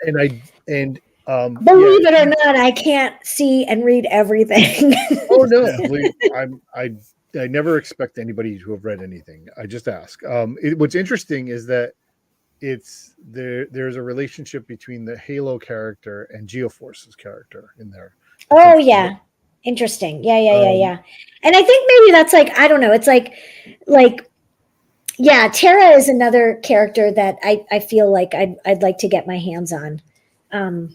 Believe it or not, I can't see and read everything. Oh no, I never expect anybody to have read anything. I just ask. What's interesting is that there's a relationship between the Halo character and Geoforce's character in there. Oh yeah. Interesting. Yeah. And I think maybe that's like, I don't know. It's like yeah, Tara is another character that I feel like I'd like to get my hands on. Yeah.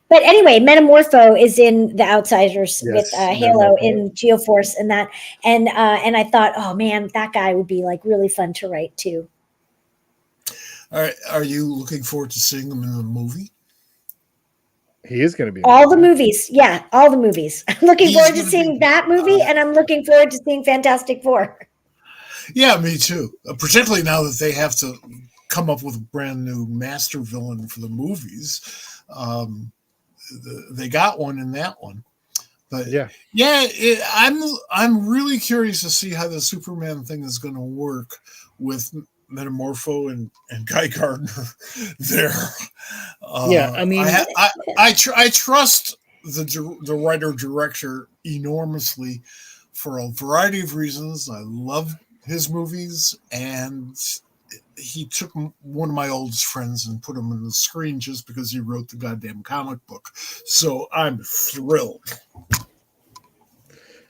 But anyway, Metamorpho is in The Outsiders with Halo in Geoforce and that. And I thought, oh man, that guy would be like really fun to write too. All right. Are you looking forward to seeing him in the movie? He is going to be all the movies. Yeah, all the movies. I'm looking forward to seeing that movie, and I'm looking forward to seeing Fantastic Four. Yeah, me too. Particularly now that they have to come up with a brand new master villain for the movies. They got one in that one. But I'm really curious to see how the Superman thing is going to work with Metamorpho and Guy Gardner there. I mean, I trust the writer-director enormously for a variety of reasons. I love his movies, and he took one of my oldest friends and put him on the screen just because he wrote the goddamn comic book. So I'm thrilled.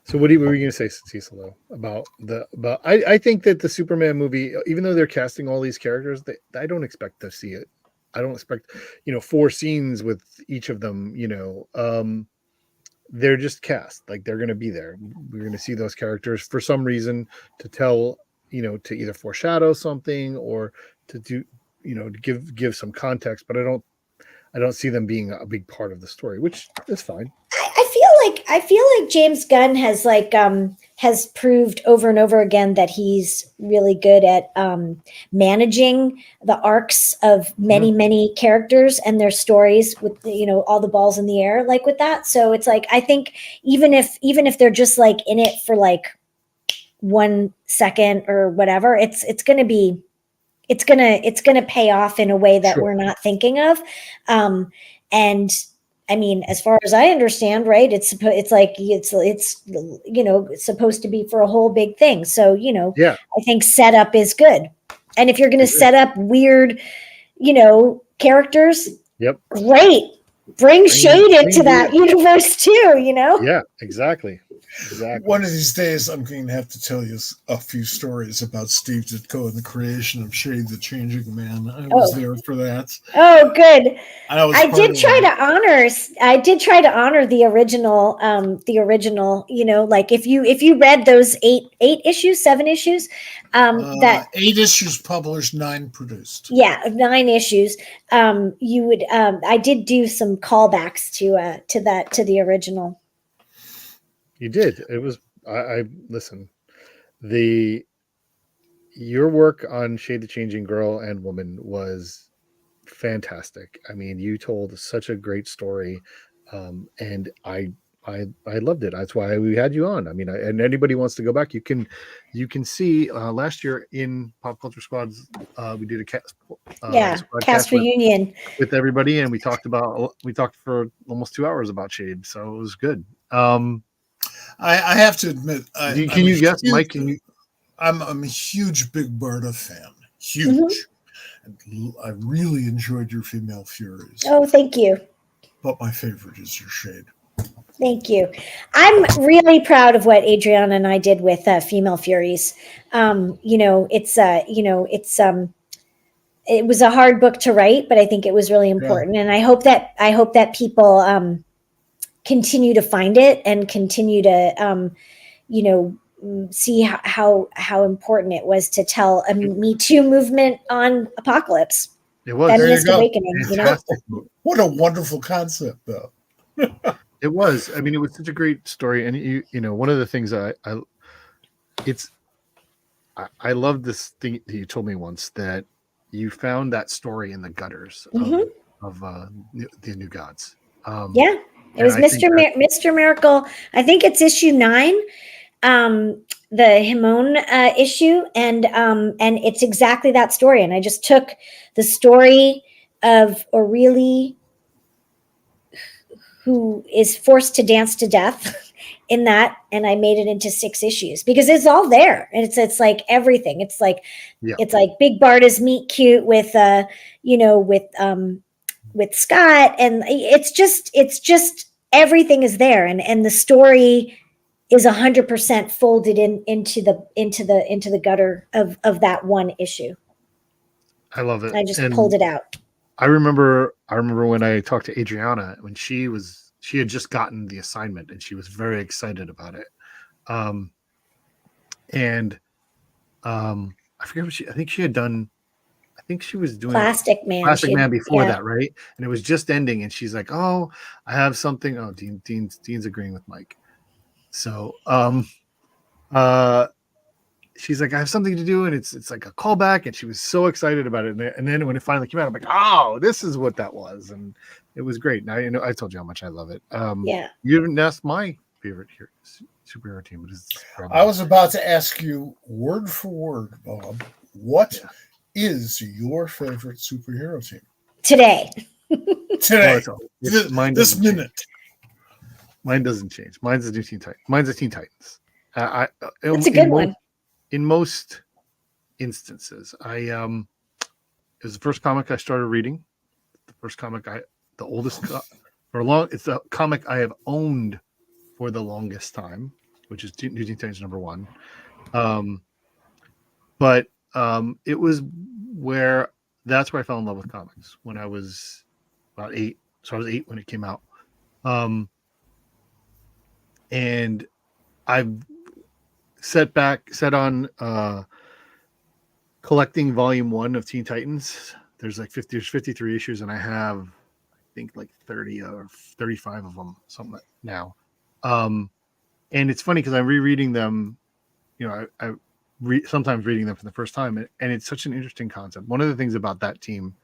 So what were you going to say, Cecil, though, about I think that the Superman movie, even though they're casting all these characters, I don't expect to see it. I don't expect, 4 scenes with each of them, they're just cast. Like they're going to be there. We're going to see those characters for some reason to tell, to either foreshadow something or to do, to give some context, but I don't see them being a big part of the story, which is fine. I feel like James Gunn has proved over and over again that he's really good at managing the arcs of many characters and their stories with all the balls in the air like with that. So it's like I think even if they're just like in it for like 1 second or whatever, it's gonna pay off in a way that we're not thinking of, and. I mean, as far as I understand, right? It's supposed to be for a whole big thing. So, I think setup is good. And if you're going to set up weird, characters, great. Bring Shade into that universe too, Yeah, exactly. One of these days, I'm going to have to tell you a few stories about Steve Ditko and the creation of Shade the Changing Man. I was there for that. Oh, good. I did try to honor the original. Like if you read those 7 issues, that 8 issues published, 9 produced. Yeah, 9 issues. You would. I did do some callbacks to the original. You did. It was. I listen. Your work on Shade the Changing Girl and Woman was fantastic. I mean, you told such a great story, and I loved it. That's why we had you on. I mean, and anybody wants to go back, you can see last year in Pop Culture Squads, we did a cast reunion with everybody, and we talked for almost 2 hours about Shade, so it was good. I have to admit, can you guess, Mike? I'm a huge Big Berta fan. Huge. I really enjoyed your Female Furies. Oh, thank you. But my favorite is your Shade. Thank you. I'm really proud of what Adriana and I did with Female Furies. It was a hard book to write, but I think it was really important, and I hope that people continue to find it and continue to see how important it was to tell a Me Too movement on apocalypse. It was. Feminist awakening. Fantastic. What a wonderful concept, though. It was. I mean, it was such a great story, and one of the things I love this thing that you told me once, that you found that story in the gutters of the New Gods. Yeah, it was Mr. Miracle. I think it's issue 9, the Himon issue, and it's exactly that story. And I just took the story of Aurelie, who is forced to dance to death in that, and I made it into 6 issues because it's all there, and it's like everything. It's like Big Barda's meet cute with Scott, and it's just everything is there, and the story is 100% folded into the gutter of that one issue. I love it. I just pulled it out. I remember when I talked to Adriana, when she had just gotten the assignment and she was very excited about it. I forget what I think she was doing Plastic Man before that, right? And it was just ending, and she's like, "Oh, I have something." Oh, Dean's agreeing with Mike. So, she's like, "I have something to do," and it's like a callback, and she was so excited about it. And then when it finally came out, I'm like, "Oh, this is what that was," and it was great. Now I told you how much I love it. You didn't ask my favorite superhero team. I was about to ask you word for word, Bob. What is your favorite superhero team today? This minute. Mine doesn't change. Mine's the new Teen Titans. Mine's the Teen Titans. It's a good one. In most instances, it was the first comic I started reading. The first comic it's a comic I have owned for the longest time, which is New Teen Titans #1. But it was that's where I fell in love with comics when I was about 8. So I was 8 when it came out. And I've set on collecting volume 1 of Teen Titans. There's 53 issues, and I have, I think, 30 or 35 of them, something like now. And it's funny because I'm rereading them. Sometimes reading them for the first time, and it's such an interesting concept. One of the things about that team,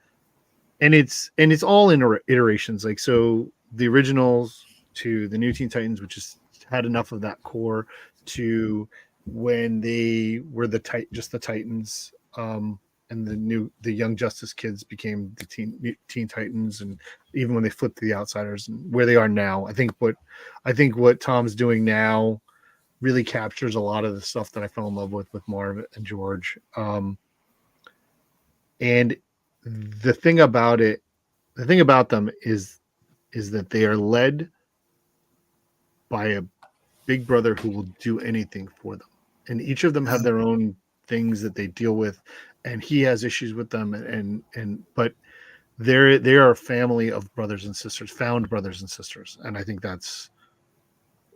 and it's all in iterations. So the originals to the new Teen Titans, which is had enough of that core, to when they were just the Titans, and the Young Justice kids became the Teen Titans, and even when they flipped to the Outsiders and where they are now, I think what Tom's doing now really captures a lot of the stuff that I fell in love with Marv and George. And the thing about them is that they are led by a big brother who will do anything for them, and each of them have their own things that they deal with, and he has issues with them, but they are a family of brothers and sisters, found brothers and sisters, and I think that's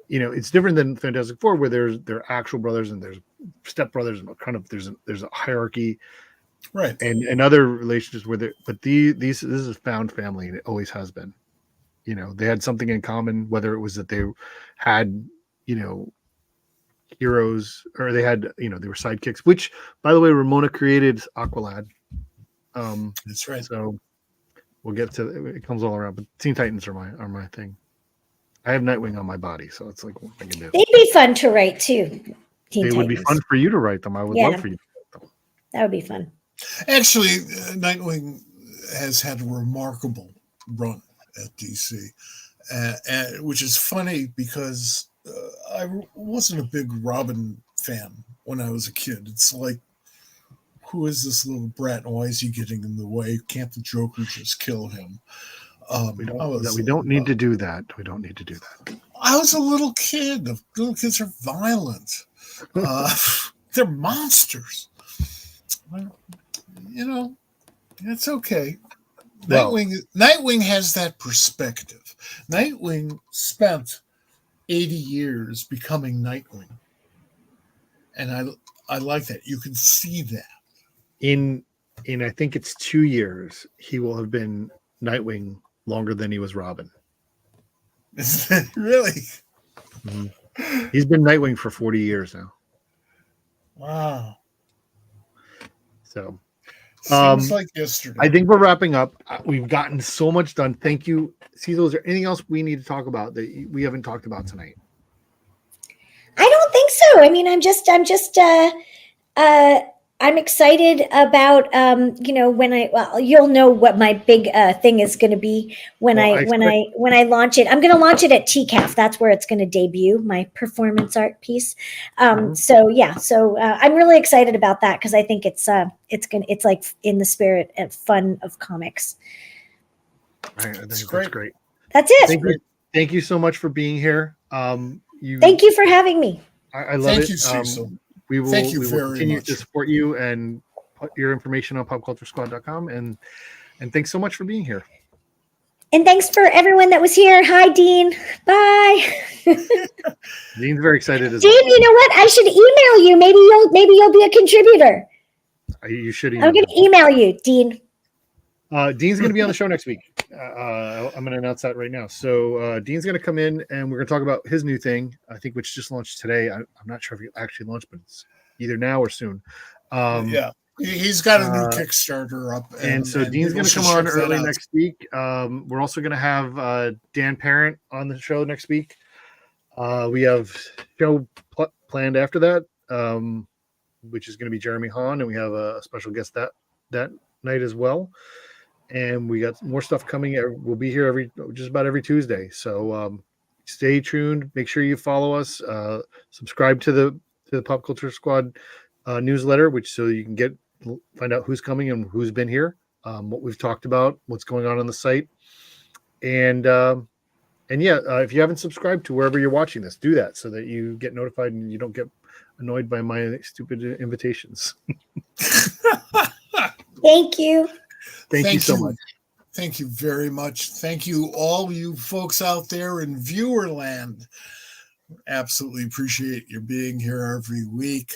it's different than Fantastic Four, where they're actual brothers and there's stepbrothers and kind of there's a hierarchy, right? And other relationships this is a found family, and it always has been. They had something in common, whether it was that they had heroes, or they had they were sidekicks. Which, by the way, Ramona created Aqualad. That's right. So we'll get to it. Comes all around, but Teen Titans are my thing. I have Nightwing on my body, so it's like what I can do. They'd be fun to write too. They would be fun for you to write them. I would love for you to write them. That would be fun. Actually, Nightwing has had a remarkable run at DC, which is funny because I wasn't a big Robin fan when I was a kid. It's like, who is this little brat and why is he getting in the way? Can't the Joker just kill him? We don't need to do that. We don't need to do that. I was a little kid. Little kids are violent. They're monsters. You know, it's okay. Well, Nightwing has that perspective. Nightwing spent 80 years becoming Nightwing. And I like that. You can see that. In I think it's 2 years, he will have been Nightwing longer than he was Robin. Really? Mm-hmm. He's been Nightwing for 40 years now. Wow. So seems like yesterday. I think we're wrapping up. We've gotten so much done. Thank you. Cecil, is there anything else we need to talk about that we haven't talked about tonight? I don't think so. I mean, I'm excited about, you'll know what my big thing is going to be when I launch it. I'm going to launch it at TCAF. That's where it's going to debut, my performance art piece. So I'm really excited about that because I think it's like in the spirit and fun of comics. I think that's great. That's it. Thank you so much for being here. Thank you for having me. I love it. Thank you, Cecil. We will very continue much to support you and put your information on popculturesquad.com. And thanks so much for being here. And thanks for everyone that was here. Hi, Dean. Bye. Dean's very excited as Dean, well. you know what? I should email you. Maybe you'll be a contributor. You should I'm going to email you, Dean. Dean's going to be on the show next week. I'm going to announce that right now. So Dean's going to come in and we're going to talk about his new thing, I think, which just launched today. I'm not sure if it actually launched, but it's either now or soon. He's got a new Kickstarter up. And so Dean's going to come on early next week. We're also going to have Dan Parent on the show next week. We have show planned after that, which is going to be Jeremy Hahn, and we have a special guest that night as well. And we got more stuff coming. We'll be here just about every Tuesday. So stay tuned. Make sure you follow us. Subscribe to the Pop Culture Squad newsletter, so you can find out who's coming and who's been here, what we've talked about, what's going on the site, and if you haven't subscribed to wherever you're watching this, do that so that you get notified and you don't get annoyed by my stupid invitations. Thank you. Thank you so much. Thank you very much. Thank you, all you folks out there in Viewerland. Absolutely appreciate your being here every week.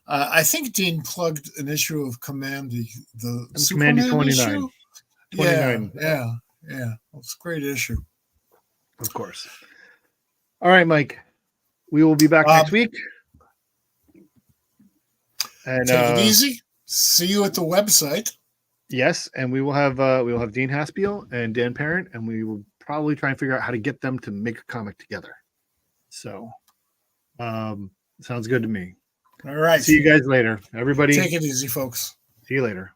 I think Dean plugged an issue of Commandy, the Superman 29. issue. 29. Yeah. It's a great issue. Of course. All right, Mike. We will be back next week. And take it easy. See you at the website. Yes, and we will have Dean Haspiel and Dan Parent, and we will probably try and figure out how to get them to make a comic together. So, sounds good to me. All right. See you guys later, everybody. Take it easy, folks. See you later.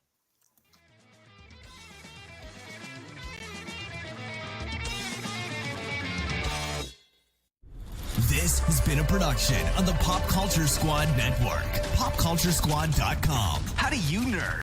This has been a production of the Pop Culture Squad Network. PopCultureSquad.com. How do you nerd?